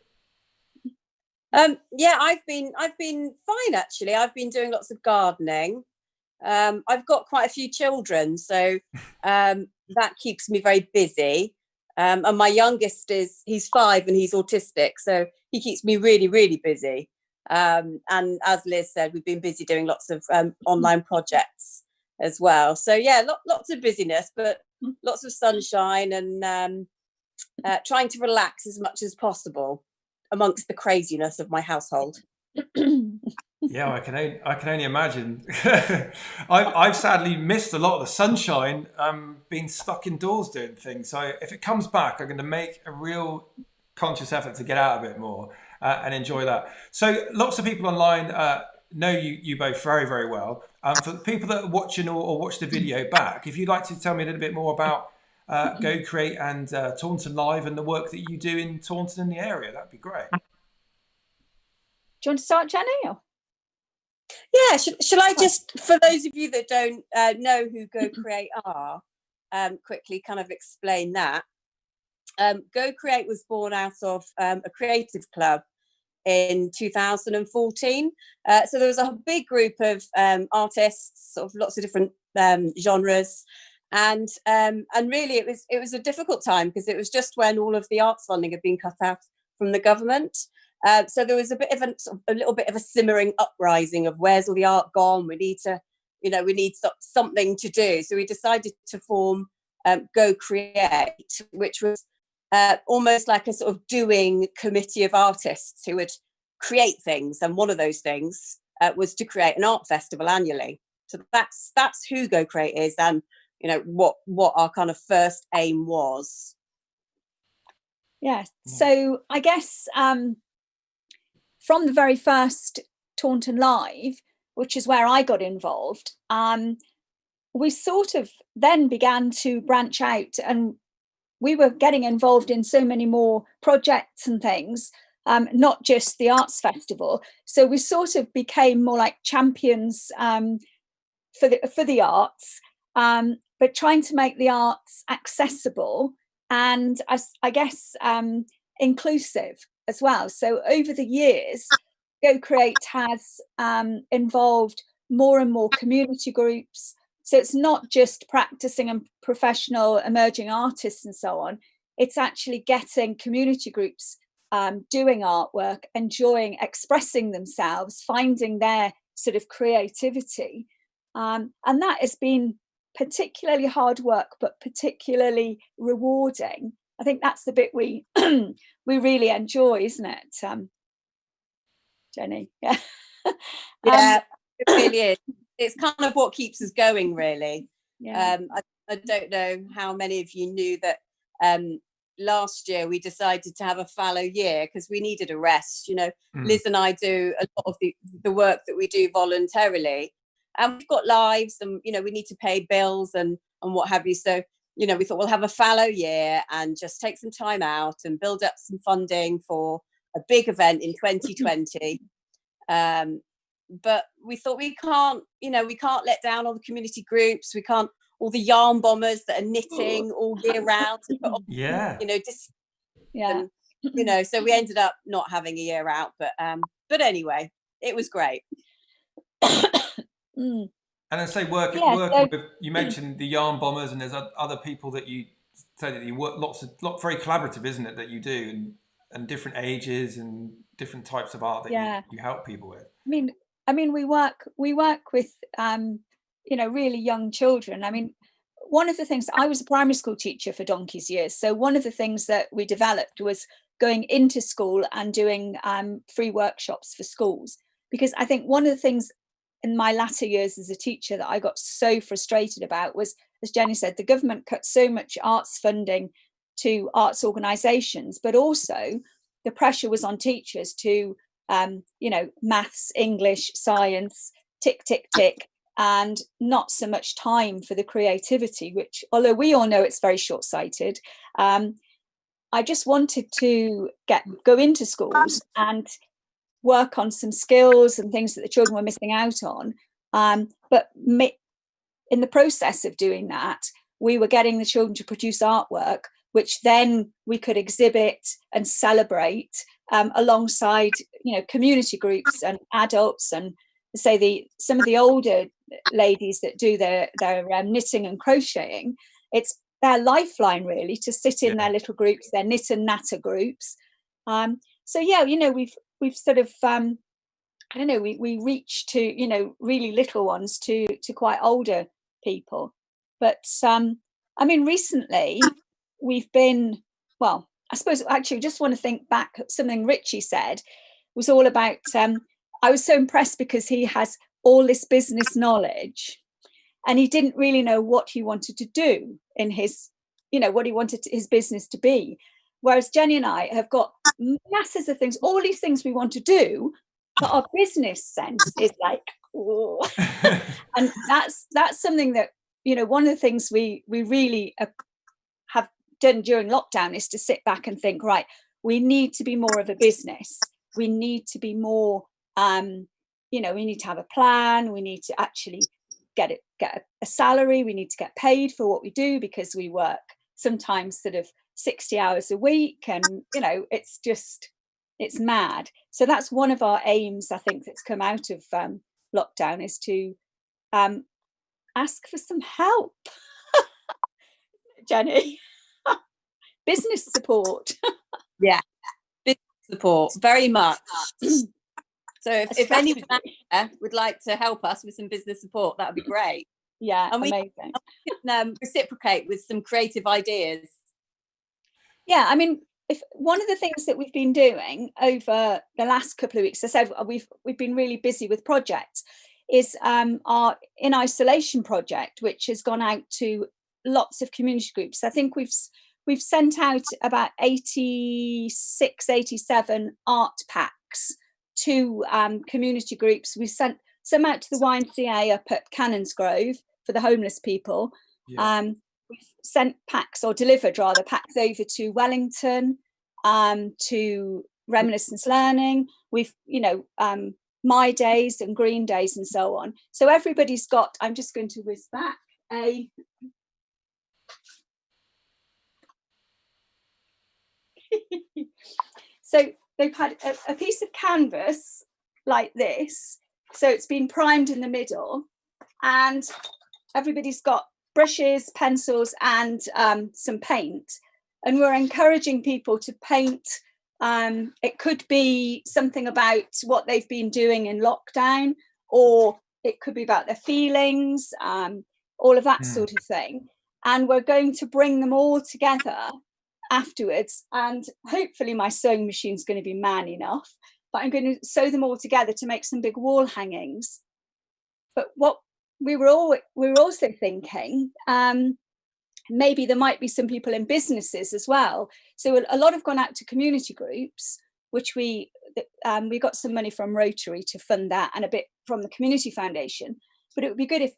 Yeah, I've been fine actually. I've been doing lots of gardening. I've got quite a few children, so that keeps me very busy. And my youngest he's 5 and he's autistic, so he keeps me really, really busy. And as Liz said, we've been busy doing lots of online projects as well. So yeah, lots of busyness, but lots of sunshine, and trying to relax as much as possible amongst the craziness of my household. Yeah, I can only imagine. I've sadly missed a lot of the sunshine, being stuck indoors doing things. So if it comes back, I'm going to make a real conscious effort to get out a bit more and enjoy that. So lots of people online know you both very, very well. For the people that are watching or watch the video back, if you'd like to tell me a little bit more about Go Create and Taunton Live and the work that you do in Taunton and the area, that'd be great. Do you want to start, Jenny? Or? Yeah, shall I just, for those of you that don't know who Go Create are, quickly kind of explain that. Go Create was born out of a creative club in 2014. So there was a big group of artists, sort of lots of different genres, and really it was a difficult time because it was just when all of the arts funding had been cut out from the government. So there was a little bit of a simmering uprising of where's all the art gone? We need something to do. So we decided to form Go Create, which was almost like a sort of doing committee of artists who would create things. And one of those things was to create an art festival annually. So that's who Go Create is, and what our kind of first aim was. Yeah. So I guess from the very first Taunton Live, which is where I got involved, we sort of then began to branch out, and we were getting involved in so many more projects and things, not just the arts festival. So we sort of became more like champions for the arts, but trying to make the arts accessible and I guess inclusive as well. So over the years, Go Create has involved more and more community groups. So it's not just practicing and professional emerging artists and so on. It's actually getting community groups doing artwork, enjoying, expressing themselves, finding their sort of creativity. And that has been particularly hard work, but particularly rewarding. I think that's the bit we we really enjoy, isn't it, Jenny? Yeah. Yeah, it really is. It's kind of what keeps us going, really. Yeah. I don't know how many of you knew that last year we decided to have a fallow year because we needed a rest. Liz and I do a lot of the work that we do voluntarily, and we've got lives, and we need to pay bills and what have you. So we thought we'll have a fallow year and just take some time out and build up some funding for a big event in 2020. But we thought we can't let down all the community groups. We can't, all the yarn bombers that are knitting all year round. Yeah. So we ended up not having a year out, but anyway, it was great. And I say working with, you mentioned the yarn bombers, and there's other people that you say that you work very collaborative, isn't it? That you do, and different ages and different types of art that you help people with. I mean, we work with really young children. I mean, one of the things, I was a primary school teacher for donkey's years, so one of the things that we developed was going into school and doing free workshops for schools, because I think one of the things in my latter years as a teacher that I got so frustrated about was, as Jenny said, the government cut so much arts funding to arts organisations, but also the pressure was on teachers to, maths, English, science, tick, tick, tick, and not so much time for the creativity, which, although we all know it's very short-sighted, I just wanted to go into schools and work on some skills and things that the children were missing out on. But in the process of doing that, we were getting the children to produce artwork, which then we could exhibit and celebrate alongside, community groups and adults, and say some of the older ladies that do their knitting and crocheting. It's their lifeline, really, to sit in their little groups, their knit and natter groups. So yeah, we've sort of I don't know, we reach to really little ones to quite older people. But I mean, recently we've been, well, I suppose actually just want to think back at something Ritchie said was all about I was so impressed because he has all this business knowledge and he didn't really know what he wanted to do in his, what he wanted his business to be. Whereas Jenny and I have got masses of things, all these things we want to do, but our business sense is like, oh. And that's something that, one of the things we really have done during lockdown is to sit back and think, right, we need to be more of a business. We need to be more, we need to have a plan. We need to actually get a salary. We need to get paid for what we do because we work sometimes sort of 60 hours a week, and it's mad. So that's one of our aims, I think, that's come out of lockdown, is to ask for some help. Jenny. Business support. Yeah, business support, very much. So if anyone out there would like to help us with some business support, that would be great. Yeah, and amazing. We can reciprocate with some creative ideas. Yeah, I mean, if one of the things that we've been doing over the last couple of weeks, as I said, we've been really busy with projects, is our In Isolation project, which has gone out to lots of community groups. I think we've sent out about 86, 87 art packs to community groups. We've sent some out to the YMCA up at Canonsgrove for the homeless people. Yeah. We've sent packs, or delivered rather, packs over to Wellington, to Reminiscence Learning. We've, My Days and Green Days and so on. So everybody's got, I'm just going to whiz back a... So they've had a piece of canvas like this. So it's been primed in the middle, and everybody's got brushes, pencils, and some paint. And we're encouraging people to paint. It could be something about what they've been doing in lockdown, or it could be about their feelings, all of that sort of thing. And we're going to bring them all together afterwards, and hopefully my sewing machine's going to be man enough, but I'm going to sew them all together to make some big wall hangings. But what we were also thinking, maybe there might be some people in businesses as well. So a lot have gone out to community groups, which we got some money from Rotary to fund that, and a bit from the Community Foundation. But it would be good if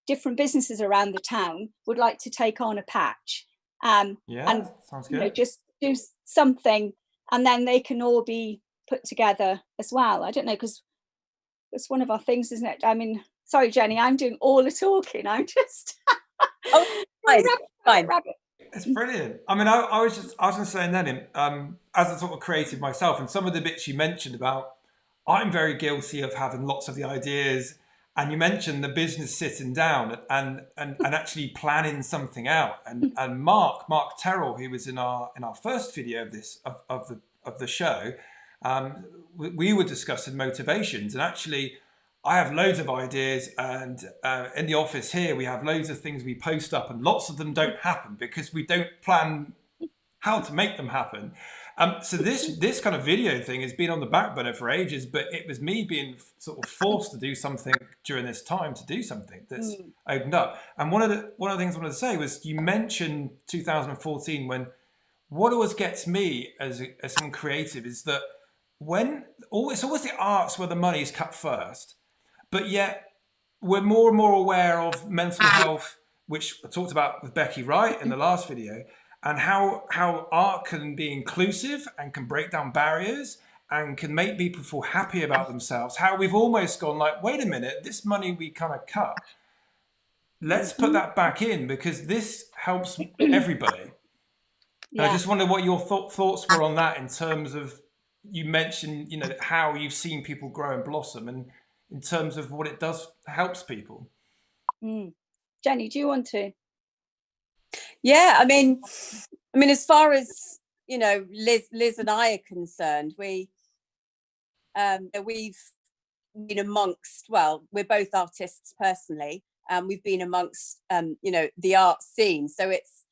different businesses around the town would like to take on a patch. And sounds good. Just do something, and then they can all be put together as well. I don't know, because it's one of our things, isn't it? I mean, sorry, Jenny, I'm doing all the talking. I'm just fine. It's brilliant. I mean, I was going to say, and then as a sort of creative myself, and some of the bits you mentioned about, I'm very guilty of having lots of the ideas. And you mentioned the business sitting down and actually planning something out. And Mark Terrell, who was in our first video of this of the show, we were discussing motivations. And actually, I have loads of ideas, and in the office here we have loads of things we post up, and lots of them don't happen because we don't plan how to make them happen. So this kind of video thing has been on the back burner for ages, but it was me being sort of forced to do something during this time, to do something that's opened up. And one of the things I wanted to say was, you mentioned 2014, when what always gets me as some creative is that it's always the arts where the money is cut first, but yet we're more and more aware of mental health, which I talked about with Becky Wright in the last video. and how art can be inclusive and can break down barriers and can make people feel happy about themselves. How we've almost gone like, wait a minute, this money we kind of cut, let's put that back in because this helps everybody. Yeah. I just wonder what your thoughts were on that in terms of, you mentioned, you know, how you've seen people grow and blossom, and in terms of what it does helps people. Jenny, do you want to? Yeah, I mean, as far as, you know, Liz and I are concerned, we've been amongst, well, we're both artists personally, and we've been amongst, you know, the art scene. So it's,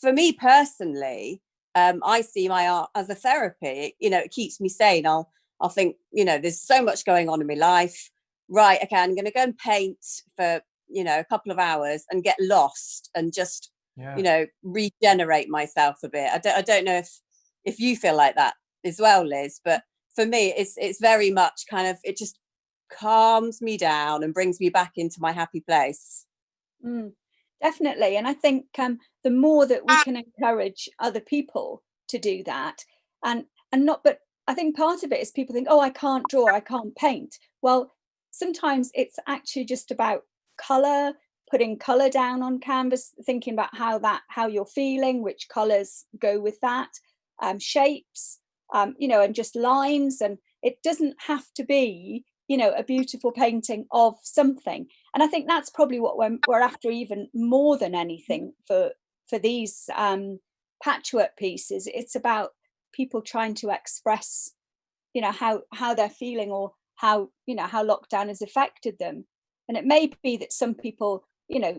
for me personally, I see my art as a therapy. You know, it keeps me sane. I'll think, you know, there's so much going on in my life. Right, okay, I'm going to go and paint for, you know, a couple of hours and get lost and just, you know, regenerate myself a bit. I don't know if you feel like that as well, Liz, but for me, it's very much kind of, it just calms me down and brings me back into my happy place. Definitely. And I think the more that we can encourage other people to do that, and not, but I think part of it is people think, oh, I can't draw, I can't paint. Well, sometimes it's actually just about color, putting color down on canvas, thinking about how you're feeling, which colors go with that, shapes, you know, and just lines. And it doesn't have to be, you know, a beautiful painting of something. And I think that's probably what we're after even more than anything for these patchwork pieces. It's about people trying to express, you know, how they're feeling, or how, you know, how lockdown has affected them. And it may be that some people, you know,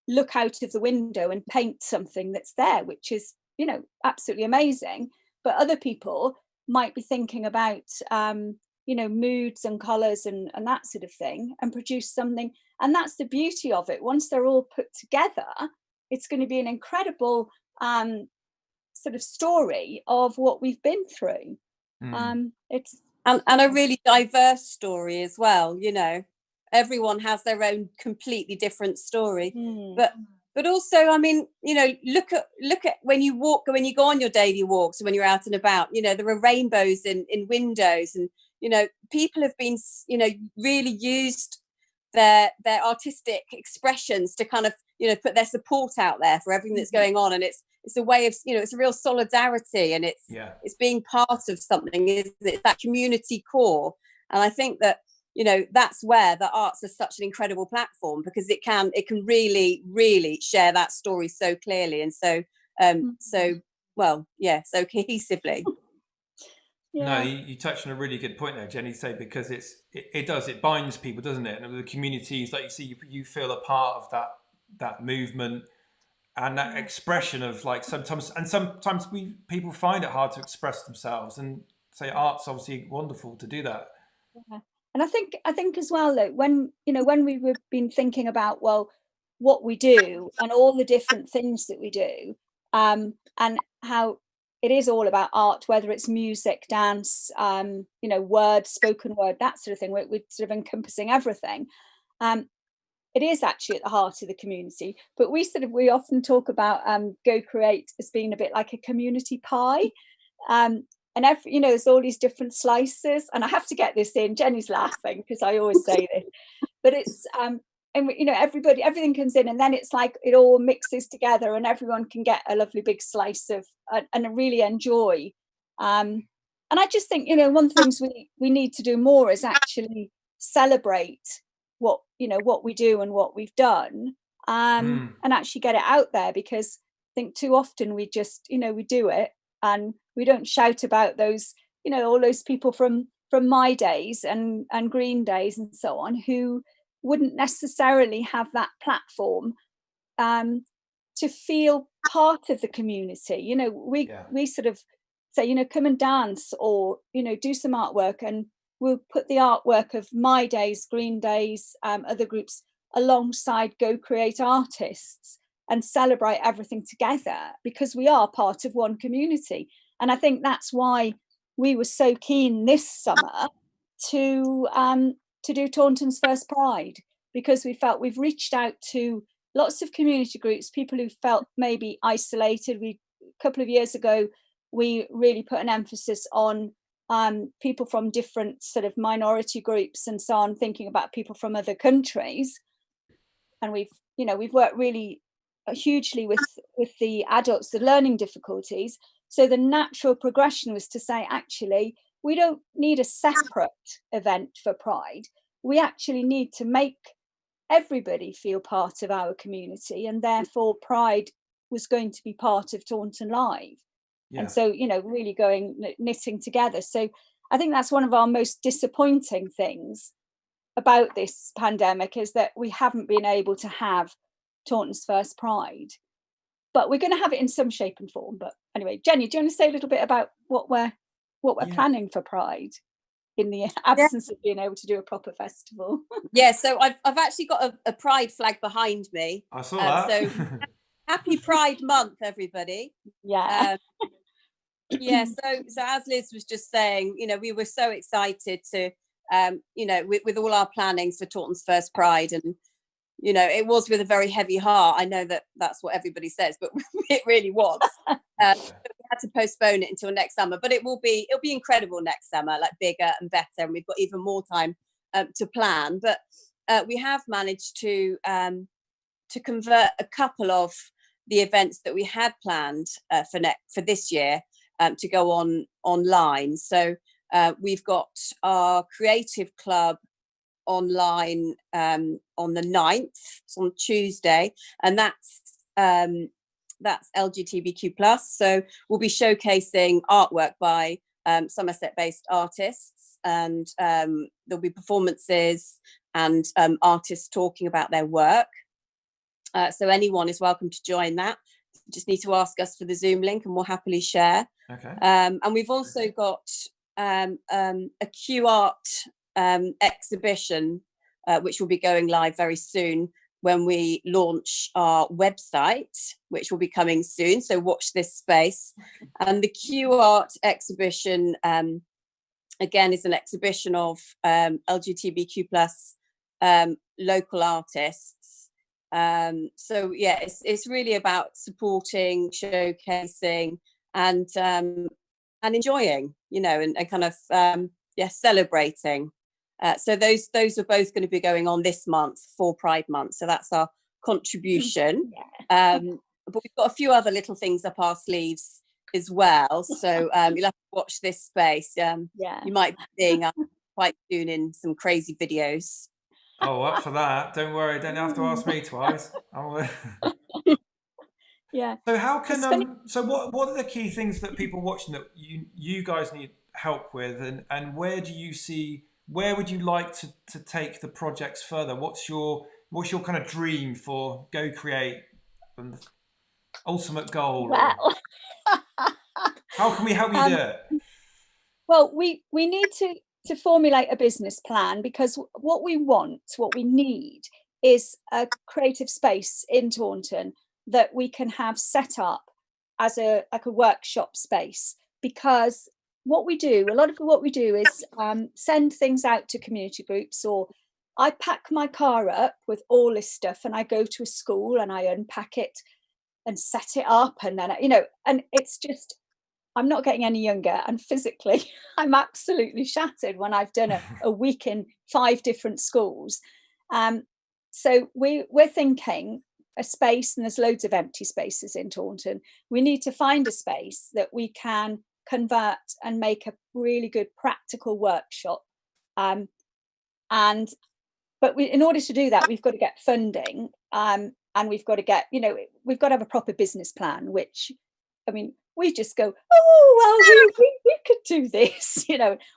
look out of the window and paint something that's there, which is, you know, absolutely amazing. But other people might be thinking about, you know, moods and colours and that sort of thing, and produce something. And that's the beauty of it. Once they're all put together, it's going to be an incredible sort of story of what we've been through. It's and a really diverse story as well. You know, everyone has their own completely different story, but also, I mean, you know, look at when you go on your daily walks, when you're out and about, you know, there are rainbows in windows, and, you know, people have been, you know, really used their artistic expressions to kind of, you know, put their support out there for everything that's going on. And it's a way of, you know, it's a real solidarity, and it's being part of something. It's that community core. And I think that, you know, that's where the arts are such an incredible platform, because it can really, really share that story so clearly and so so cohesively. No, you touched on a really good point there, Jenny, say, because it binds people, doesn't it? And the communities, like you see, you feel a part of that movement and that expression of, like, sometimes people find it hard to express themselves, and say art's obviously wonderful to do that. And I think as well, that when we've been thinking about, well, what we do and all the different things that we do, and how it is all about art, whether it's music, dance, you know, words, spoken word, that sort of thing. We're sort of encompassing everything. It is actually at the heart of the community. But we often talk about Go Create as being a bit like a community pie. And every, you know, there's all these different slices, and I have to get this in. Jenny's laughing because I always say this, but it's and, you know, everything comes in, and then it's like it all mixes together, and everyone can get a lovely big slice of and really enjoy. And I just think, you know, one of the things we need to do more is actually celebrate what we do and what we've done, and actually get it out there, because I think too often we just, you know, we do it and we don't shout about those, you know, all those people from my days and Green days and so on, who wouldn't necessarily have that platform to feel part of the community. You know, we sort of say, you know, come and dance, or, you know, do some artwork, and we'll put the artwork of my days, Green days, other groups alongside Go Create artists, and celebrate everything together, because we are part of one community. And I think that's why we were so keen this summer to do Taunton's First Pride, because we felt we've reached out to lots of community groups, people who felt maybe isolated. A couple of years ago, we really put an emphasis on people from different sort of minority groups and so on, thinking about people from other countries. And we've worked really hugely with the adults, the learning difficulties. So the natural progression was to say, actually, we don't need a separate event for Pride. We actually need to make everybody feel part of our community, and therefore Pride was going to be part of Taunton Live. And so, really knitting together. So I think that's one of our most disappointing things about this pandemic, is that we haven't been able to have Taunton's first Pride, but we're going to have it in some shape and form. But anyway, Jenny, do you want to say a little bit about what we're planning for Pride in the absence of being able to do a proper festival? Yeah, so I've actually got a Pride flag behind me. I saw that. So happy Pride Month, everybody. Yeah. Yeah, so as Liz was just saying, we were so excited to, with all our plannings for Taunton's first Pride, and it was with a very heavy heart. I know that's what everybody says, but it really was. We had to postpone it until next summer, but it'll be incredible next summer, like bigger and better, and we've got even more time to plan. But we have managed to convert a couple of the events that we had planned for this year to go online. So we've got our creative club online on the 9th, so on Tuesday, and that's LGBTQ+. So we'll be showcasing artwork by Somerset-based artists, and there'll be performances and artists talking about their work. So anyone is welcome to join that. You just need to ask us for the Zoom link and we'll happily share. Okay. And we've also got a Q-Art exhibition, which will be going live very soon when we launch our website, which will be coming soon. So watch this space. And the Q-Art exhibition, again, is an exhibition of LGBTQ+ local artists. So yeah, it's really about supporting, showcasing, and enjoying, and kind of celebrating. So those are both going to be going on this month for Pride Month. So that's our contribution. But we've got a few other little things up our sleeves as well. So you'll have to watch this space. You might be seeing us quite soon in some crazy videos. Oh, up for that. Don't worry. Don't have to ask me twice. Yeah. So how can what are the key things that people watching that you guys need help with, and where would you like to take the projects further? What's your kind of dream for Go Create, and the ultimate goal? Well, how can we help you do it? Well, we need to formulate a business plan, because what we need is a creative space in Taunton that we can have set up as a workshop space. Because a lot of what we do is send things out to community groups, or I pack my car up with all this stuff and I go to a school and I unpack it and set it up, and then and it's just, I'm not getting any younger, and physically I'm absolutely shattered when I've done a week in 5 different schools. So we're thinking a space, and there's loads of empty spaces in Taunton. We need to find a space that we can convert and make a really good practical workshop. But in order to do that, we've got to get funding, and we've got to get, we've got to have a proper business plan, which, we just go, oh, well, we could do this.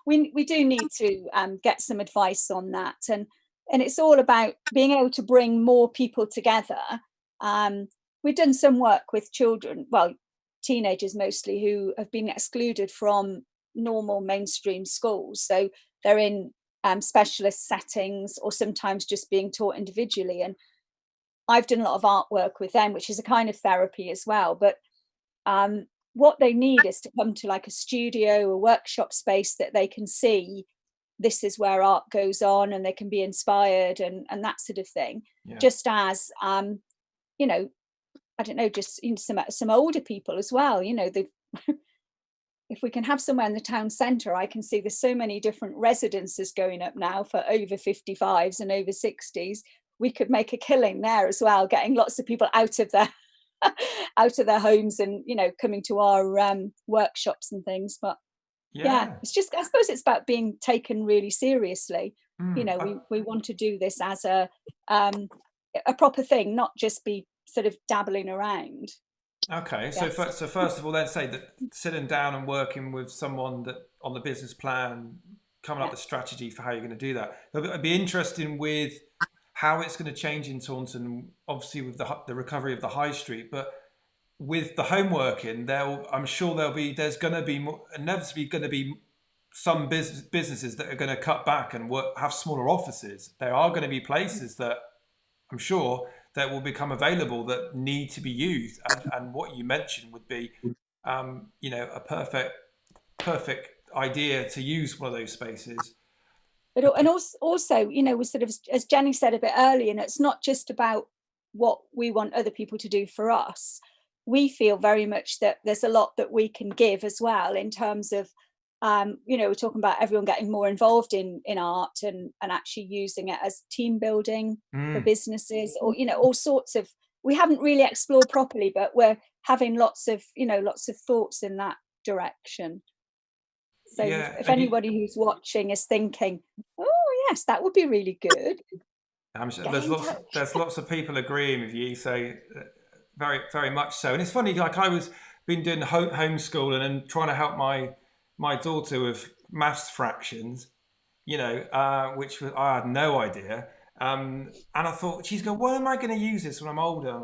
We do need to get some advice on that. And it's all about being able to bring more people together. We've done some work with children, teenagers mostly, who have been excluded from normal mainstream schools. So they're in specialist settings, or sometimes just being taught individually. And I've done a lot of artwork with them, which is a kind of therapy as well. But what they need is to come to like a studio, a workshop space that they can see this is where art goes on, and they can be inspired and that sort of thing. Just as you know, I don't know, just some older people as well. You know, if we can have somewhere in the town centre, I can see there's so many different residences going up now for over 55s and over 60s. We could make a killing there as well, getting lots of people out of their homes and, you know, coming to our workshops and things. But yeah, it's just, I suppose it's about being taken really seriously. You know, we want to do this as a proper thing, not just be sort of dabbling around. Okay, so first of all, let's say that sitting down and working with someone that on the business plan, coming up with strategy for how you're going to do that. It'd be interesting with how it's going to change in Taunton, obviously with the recovery of the high street, but with the home working, I'm sure there's going to be inevitably going to be some businesses that are going to cut back and have smaller offices. There are going to be places that I'm sure that will become available that need to be used, and what you mentioned would be, you know, a perfect idea to use one of those spaces. But and also, you know, we sort of, as Jenny said a bit earlier, and it's not just about what we want other people to do for us. We feel very much that there's a lot that we can give as well in terms of, you know, we're talking about everyone getting more involved in art and actually using it as team building for businesses, or, you know, all sorts of, we haven't really explored properly, but we're having lots of thoughts in that direction. So if anybody who's watching is thinking, oh yes, that would be really good. I'm sure there's lots of people agreeing with you, so very, very much so. And it's funny, like been doing homeschooling and trying to help my daughter with maths fractions, you know, which I had no idea. And I thought, she's going, well, am I going to use this when I'm older?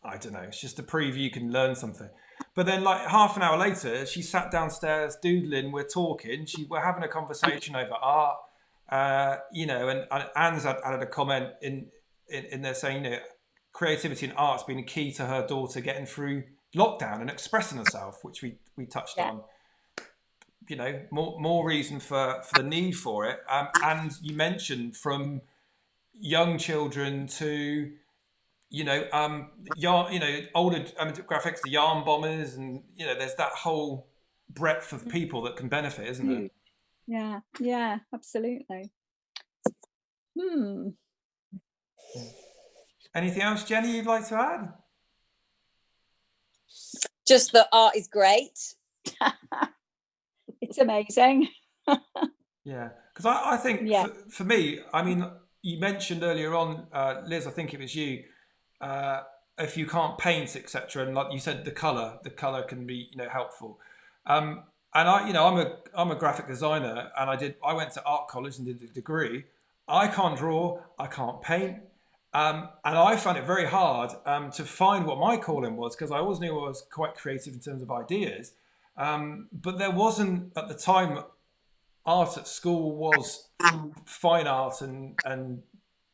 I don't know. It's just to prove you can learn something. But then like half an hour later, she sat downstairs doodling, we're talking, we're having a conversation over art, you know, and Anne's added a comment in there saying, you know, creativity and art's been a key to her daughter getting through lockdown and expressing herself, which we touched on. You know, more reason for the need for it. And you mentioned from young children to, you know, older graphics, the yarn bombers, and, you know, there's that whole breadth of people that can benefit, isn't there? Yeah, absolutely. Anything else, Jenny, you'd like to add? Just that art is great. It's amazing. Yeah, because I think for me, I mean, you mentioned earlier on, Liz, I think it was you, if you can't paint, etc., and like you said, the color can be, you know, helpful. And I'm a graphic designer, and I went to art college and did a degree. I can't draw, I can't paint, and I found it very hard to find what my calling was, because I always knew I was quite creative in terms of ideas. But there wasn't at the time. Art at school was fine art and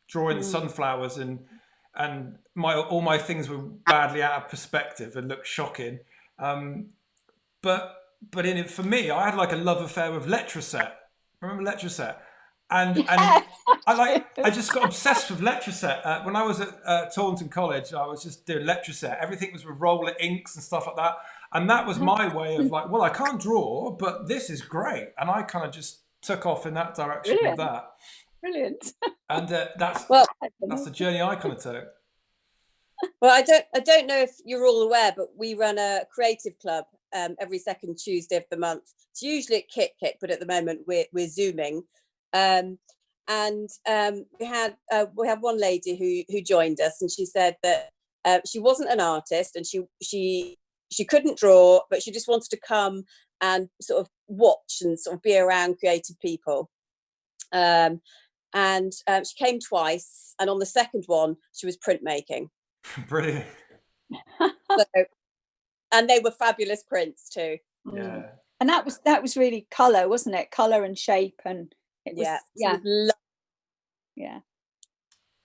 drawing sunflowers, and all my things were badly out of perspective and looked shocking. But in it, for me, I had like a love affair with Letraset. Remember Letraset? And I just got obsessed with Letraset. When I was at Taunton College, I was just doing Letraset. Everything was with roller inks and stuff like that. And that was my way of like, well, I can't draw, but this is great. And I kind of just took off in that direction with that. Brilliant. And that's the journey I kind of took. Well, I don't know if you're all aware, but we run a creative club every second Tuesday of the month. It's usually at Kick, but at the moment we're Zooming. And we have one lady who joined us, and she said that she wasn't an artist, and she couldn't draw, but she just wanted to come and sort of watch and sort of be around creative people. And she came twice, and on the second one, she was printmaking. Brilliant. And they were fabulous prints too. Yeah. And that was really colour, wasn't it? Colour and shape, and it was yeah.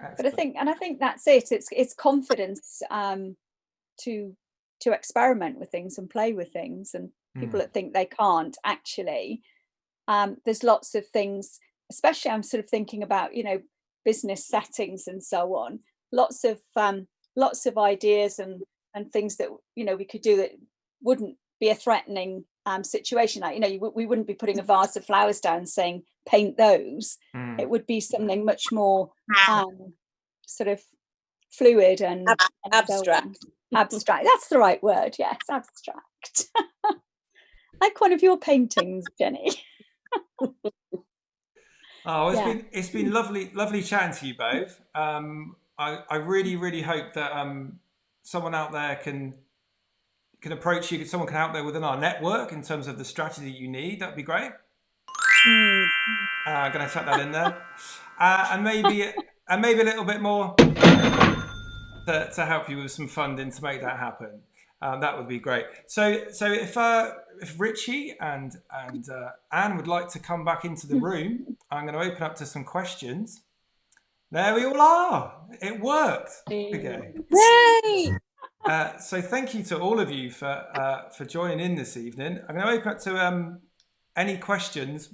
Excellent. But I think that's it. It's confidence to experiment with things and play with things, and people that think they can't actually. There's lots of things, especially I'm sort of thinking about, you know, business settings and so on. Lots of lots of ideas and things that, you know, we could do that wouldn't be a threatening situation. Like, you know, we wouldn't be putting a vase of flowers down saying paint those. It would be something much more sort of fluid and abstract. Abstract, that's the right word. Yes, abstract. Like one of your paintings, Jenny. It's been lovely chatting to you both. I really hope that someone out there can approach you. Someone can out there within our network in terms of the strategy you need. That'd be great. I'm going to chuck that in there, and maybe a little bit more to help you with some funding to make that happen. That would be great. So if Ritchie and Anne would like to come back into the room, I'm going to open up to some questions. There we all are. It worked. Okay. Yay! So thank you to all of you for joining in this evening. I'm going to open up to any questions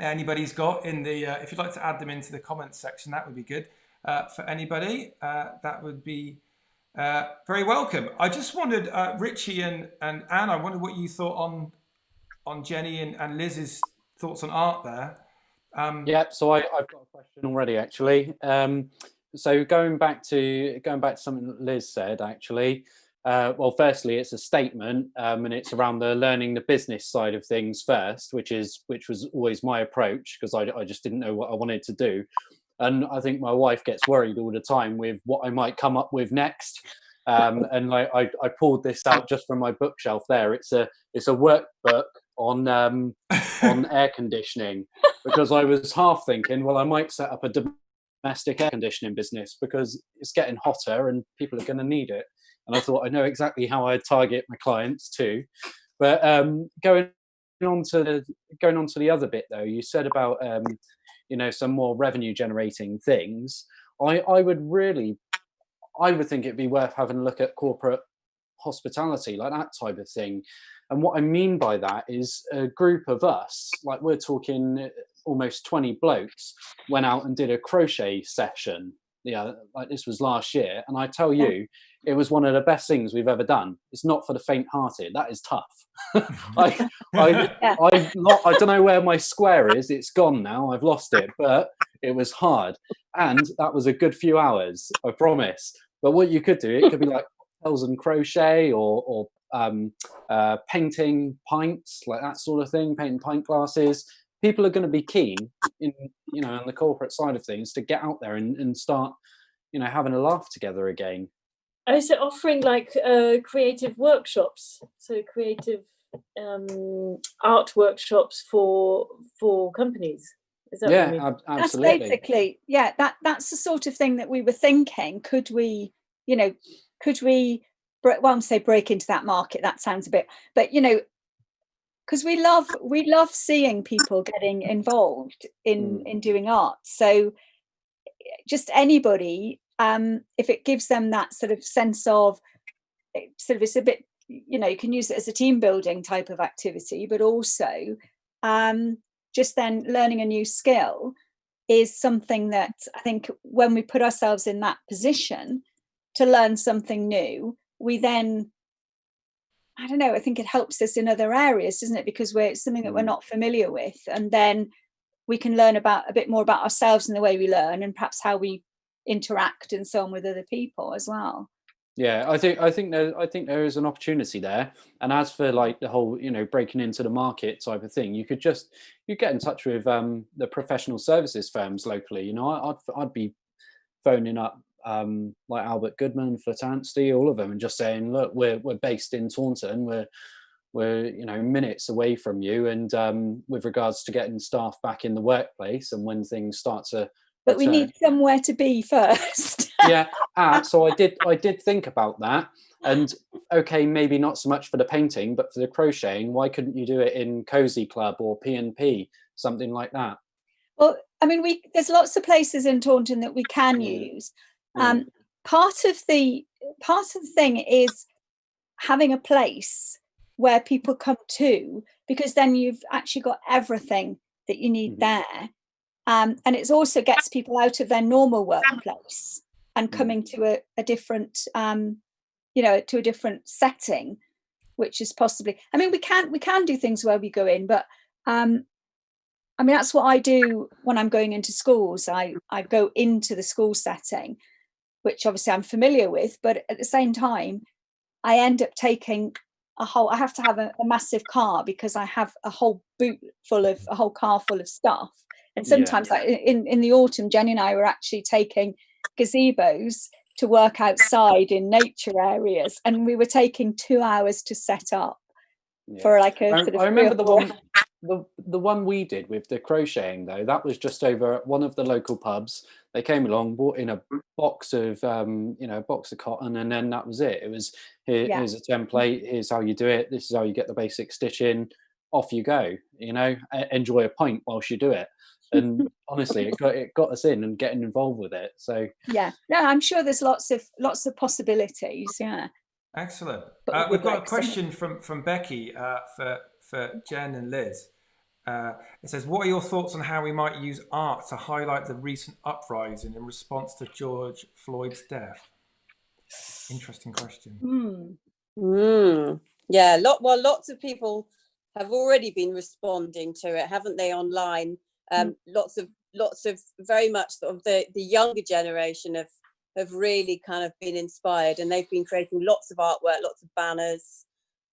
anybody's got in the. If you'd like to add them into the comments section, that would be good. For anybody, that would be very welcome. I just wondered, Ritchie and Anne, I wondered what you thought on Jenny and Liz's thoughts on art there. So I've got a question already, actually. So going back to something that Liz said, actually. Well, firstly, it's a statement, and it's around the learning the business side of things first, which was always my approach, because I just didn't know what I wanted to do. And I think my wife gets worried all the time with what I might come up with next. And I pulled this out just from my bookshelf there. It's a workbook on air conditioning, because I was half thinking, well, I might set up a domestic air conditioning business because it's getting hotter and people are going to need it. And I thought, I know exactly how I target my clients too. But going on to the other bit though, you said about some more revenue generating things. I would think it'd be worth having a look at corporate hospitality, like that type of thing. And what I mean by that is a group of us, like we're talking almost 20 blokes, went out and did a crochet session. Yeah, like this was last year, and I tell you, it was one of the best things we've ever done. It's not for the faint-hearted. That is tough. I don't know where my square is. It's gone now. I've lost it, but it was hard, and that was a good few hours, I promise. But what you could do, it could be like cocktails and crochet, or painting pints, like that sort of thing, painting pint glasses. People are going to be keen on the corporate side of things to get out there and start, having a laugh together again. Also offering like creative workshops, so creative art workshops for companies. Is that what you mean? Absolutely. That's basically, that's the sort of thing that we were thinking. Could we say break into that market? That sounds a bit, but because we love seeing people getting involved in doing art. So just anybody, if it gives them that sort of sense of it's a bit, you can use it as a team building type of activity, but also just then learning a new skill is something that I think when we put ourselves in that position to learn something new, we then, I don't know, I think it helps us in other areas, doesn't it? Because it's something that we're not familiar with, and then we can learn about a bit more about ourselves and the way we learn, and perhaps how we interact and so on with other people as well. Yeah, I think there is an opportunity there. And as for like the whole, breaking into the market type of thing, you get in touch with the professional services firms locally. I'd be phoning up like Albert Goodman for Tanstey, all of them, and just saying, look, we're based in Taunton, we're minutes away from you, and with regards to getting staff back in the workplace, and when things start to but we need somewhere to be first. So I did think about that, and okay, maybe not so much for the painting, but for the crocheting, why couldn't you do it in Cozy Club or P&P, something like that? Well, I mean, there's lots of places in Taunton that we can use. Part of the thing is having a place where people come to, because then you've actually got everything that you need there. And it also gets people out of their normal workplace. and coming to a different, to a different setting, which is possibly, I mean, we can do things where we go in, but I mean, that's what I do when I'm going into schools. I go into the school setting, which obviously I'm familiar with, but at the same time, I end up taking I have to have a massive car because I have a whole car full of stuff. And sometimes like in the autumn, Jenny and I were actually taking gazebos to work outside in nature areas. And we were taking 2 hours to set up for like a sort of I remember the one we did with the crocheting though, that was just over at one of the local pubs. They came along, bought in a box of cotton, and then that was it. It was here's a template, here's how you do it, this is how you get the basic stitching, off you go, enjoy a pint whilst you do it. And honestly, it got us in and getting involved with it. So I'm sure there's lots of possibilities. Excellent. We've got a question from Becky for Jen and Liz. It says, what are your thoughts on how we might use art to highlight the recent uprising in response to George Floyd's death? Interesting question. Yeah, lots of people have already been responding to it, haven't they, online? Lots of very much sort of the younger generation have really kind of been inspired, and they've been creating lots of artwork, lots of banners.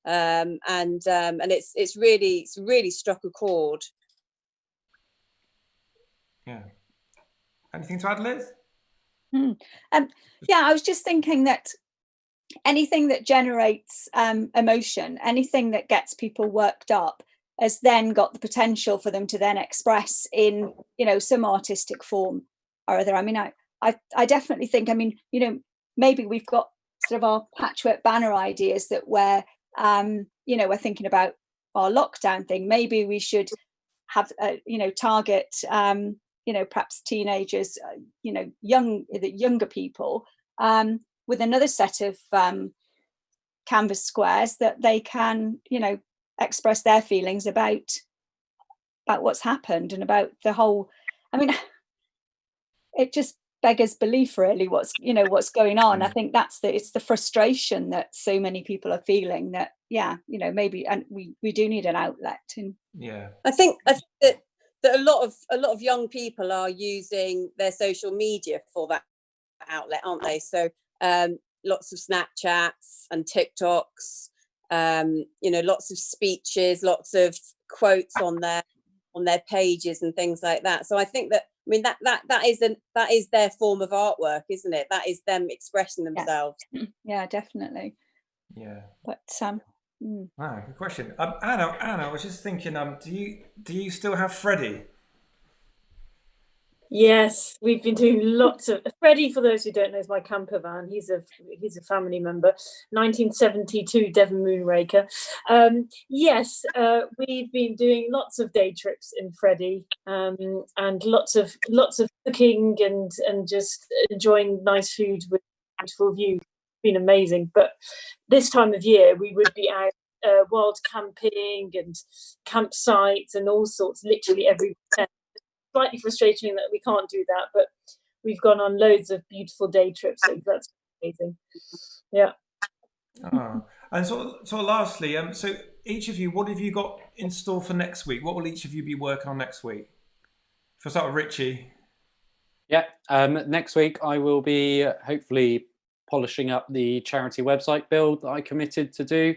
And it's really struck a chord. Yeah. Anything to add, Liz? I was just thinking that anything that generates emotion, anything that gets people worked up, has then got the potential for them to then express in some artistic form or other. I mean, I definitely think, I mean, maybe we've got sort of our patchwork banner ideas that we're thinking about our lockdown thing. Maybe we should have target perhaps teenagers, younger people, with another set of canvas squares that they can express their feelings about what's happened and about the whole. I mean, it just beggars belief, really, what's going on. I think it's the frustration that so many people are feeling, that maybe, and we do need an outlet. And I think that a lot of young people are using their social media for that outlet, aren't they? So lots of Snapchats and TikToks, lots of speeches, lots of quotes on their pages and things like that. So I think that, I mean, that is their form of artwork, isn't it? That is them expressing themselves. Yeah, definitely. Yeah. But good question. Anna, I was just thinking, do you still have Freddie? Yes, we've been doing lots of Freddie. For those who don't know, is my camper van. He's a family member. 1972 Devon Moonraker. Yes, we've been doing lots of day trips in Freddie, and lots of cooking and just enjoying nice food with beautiful views. It's been amazing. But this time of year, we would be out wild camping and campsites and all sorts, literally every weekend. Slightly frustrating that we can't do that, but we've gone on loads of beautiful day trips, so that's amazing. Yeah. And so lastly, so each of you, what have you got in store for next week? What will each of you be working on next week? If I start with Ritchie. Yeah, next week I will be hopefully polishing up the charity website build that I committed to do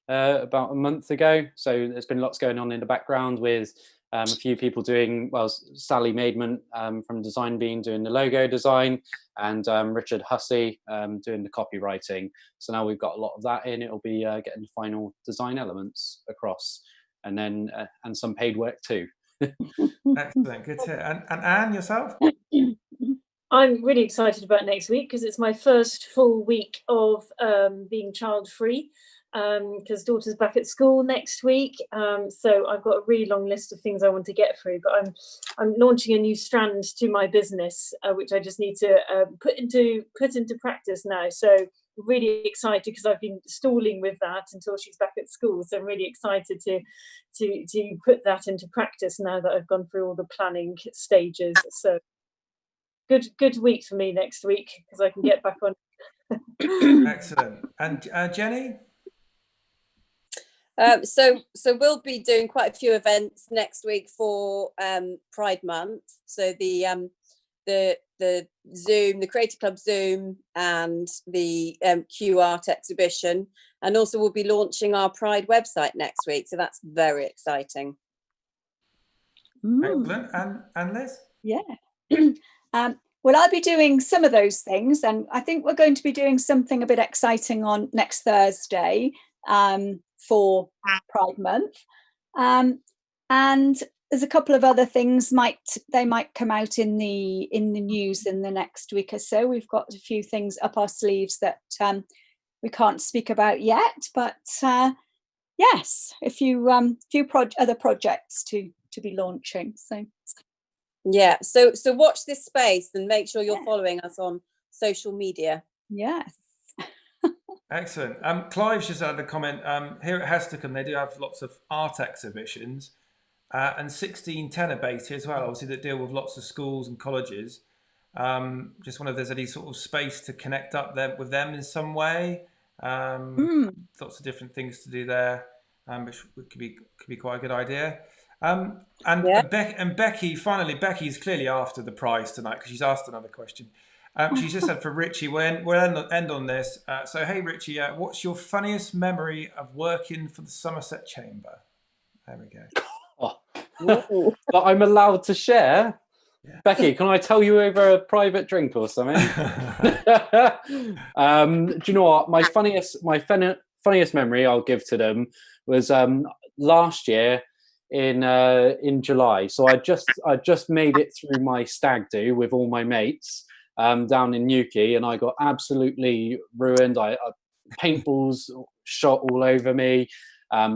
about a month ago. So there's been lots going on in the background with a few people doing, Sally Maidment from Design Bean doing the logo design, and Richard Hussey doing the copywriting. So now we've got a lot of that in. It'll be getting the final design elements across, and then and some paid work too. Excellent, good to hear. And Anne, yourself? I'm really excited about next week because it's my first full week of being child-free, because daughter's back at school next week. So I've got a really long list of things I want to get through, but I'm launching a new strand to my business, which I just need to put into practice now. So really excited because I've been stalling with that until she's back at school. So I'm really excited to put that into practice now that I've gone through all the planning stages. So good week for me next week because I can get back on. Excellent. And Jenny? So we'll be doing quite a few events next week for Pride Month. So the Zoom, the Creative Club Zoom, and the Q Art exhibition, and also we'll be launching our Pride website next week. So that's very exciting. Excellent. And Liz? Yeah. Well, I'll be doing some of those things, and I think we're going to be doing something a bit exciting on next Thursday for Pride Month. And there's a couple of other things might come out in the news in the next week or so. We've got a few things up our sleeves that we can't speak about yet, but yes, a few other projects to be launching. So yeah, so watch this space and make sure you're following us on social media. Yes. Excellent. Clive's just added a comment. Here at Hesticum, they do have lots of art exhibitions and 1610 abate as well, obviously, that deal with lots of schools and colleges. Just wonder if there's any sort of space to connect up with them in some way. Lots of different things to do there, which could be quite a good idea. And Becky, finally, Becky's clearly after the prize tonight because she's asked another question. She's just said for Ritchie, we'll end on this. So, hey, Ritchie, what's your funniest memory of working for the Somerset Chamber? There we go. But I'm allowed to share. Yeah. Becky, can I tell you over a private drink or something? Do you know what? My funniest memory I'll give to them was last year in July. So I just made it through my stag do with all my mates down in Newquay, and I got absolutely ruined. I paintballs shot all over me,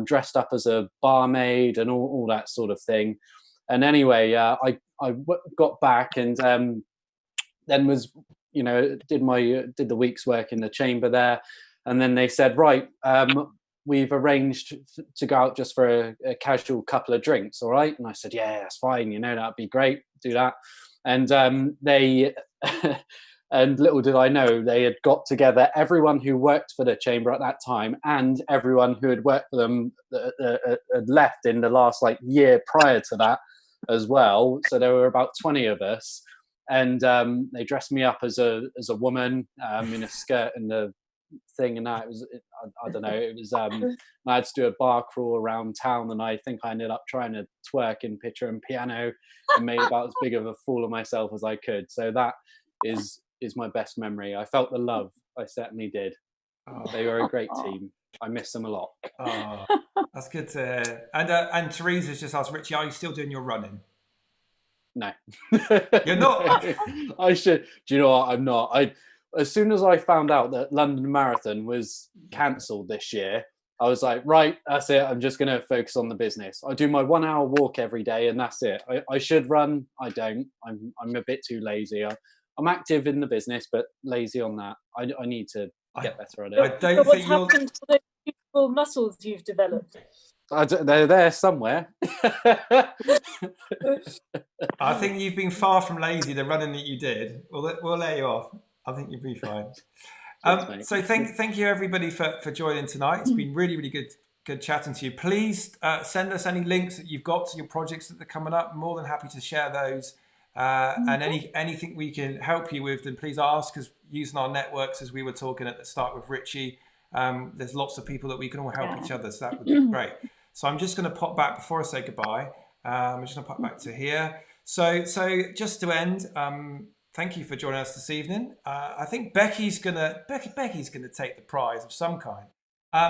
dressed up as a barmaid and all that sort of thing. And anyway, I got back and then was, did the week's work in the chamber there, and then they said, right, we've arranged to go out just for a casual couple of drinks, all right? And I said, yeah, that's fine, that'd be great, do that. And they and little did I know, they had got together everyone who worked for the chamber at that time and everyone who had worked for them had left in the last year prior to that as well. So there were about 20 of us, and they dressed me up as a woman in a skirt and the thing, and that I don't know, it was I had to do a bar crawl around town, and I think I ended up trying to twerk in Pitcher and Piano and made about as big of a fool of myself as I could. So that is my best memory. I felt the love, I certainly did. They were a great team. I miss them a lot. That's good to hear. And Teresa's just asked, Ritchie, are you still doing your running? No. You're not? I should. Do you know what? I'm not. As soon as I found out that London Marathon was cancelled this year, I was like, right, that's it. I'm just going to focus on the business. I do my 1 hour walk every day, and that's it. I should run. I don't. I'm a bit too lazy. I'm active in the business, but lazy on that. I need to get better at it. I don't what's happened to those beautiful muscles you've developed? They're there somewhere. I think you've been far from lazy, the running that you did. We'll let you off. I think you'll be fine. So thank you everybody for joining tonight. It's been really, really good chatting to you. Please send us any links that you've got to your projects that are coming up. I'm more than happy to share those. And anything we can help you with, then please ask, because using our networks, as we were talking at the start with Ritchie, there's lots of people that we can all help each other. So that would be great. So I'm just going to pop back before I say goodbye. I'm just going to pop back to here. So just to end, thank you for joining us this evening. I think Becky's gonna take the prize of some kind.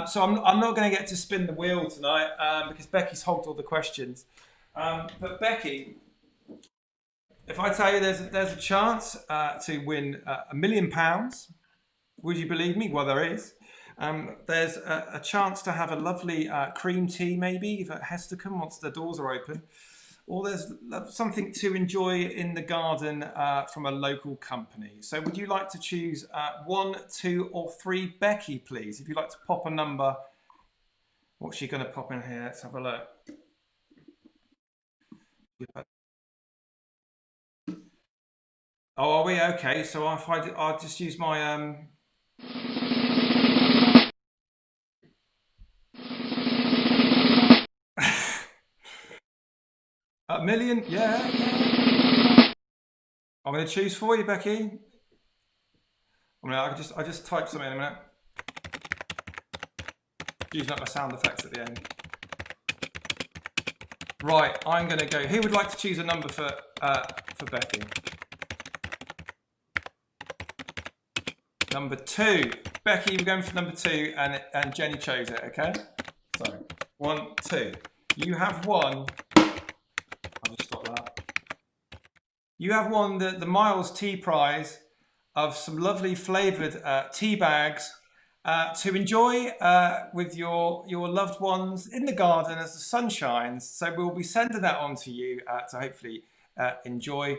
So I'm not going to get to spin the wheel tonight because Becky's hogged all the questions. But Becky, if I tell you there's a chance to win £1 million, would you believe me? Well, there is. There's a chance to have a lovely cream tea, maybe, if at Hesticum once the doors are open. Or there's something to enjoy in the garden from a local company. So would you like to choose 1, 2 or 3? Becky, please. If you'd like to pop a number. What's she going to pop in here? Let's have a look. Oh, are we? Okay, so I'll just use my a million, yeah. I'm going to choose for you, Becky. I just type something in a minute. Using up my sound effects at the end. Right, I'm going to go. Who would like to choose a number for Becky? Number 2. Becky, we're going for number 2, and Jenny chose it. Okay. So 1, 2. You have won. I'll just stop that. You have won the Miles Tea Prize of some lovely flavoured tea bags to enjoy with your loved ones in the garden as the sun shines. So we'll be sending that on to you to hopefully enjoy.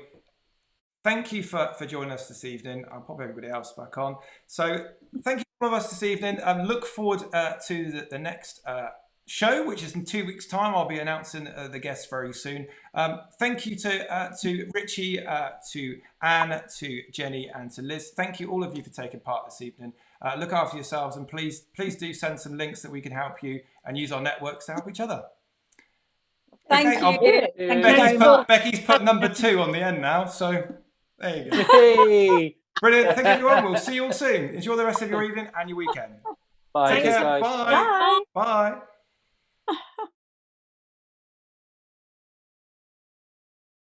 Thank you for joining us this evening. I'll pop everybody else back on. So thank you for us this evening. Look forward to the next show, which is in 2 weeks' time. I'll be announcing the guests very soon. Thank you to Ritchie, to Anne, to Jenny, and to Liz. Thank you, all of you, for taking part this evening. Look after yourselves, and please do send some links that we can help you and use our networks to help each other. Thank you. Becky's put number 2 on the end now, so there you go. Hey. Brilliant. Thank you, everyone. We'll see you all soon. Enjoy the rest of your evening and your weekend. Bye. Take care. Bye. Bye. Bye.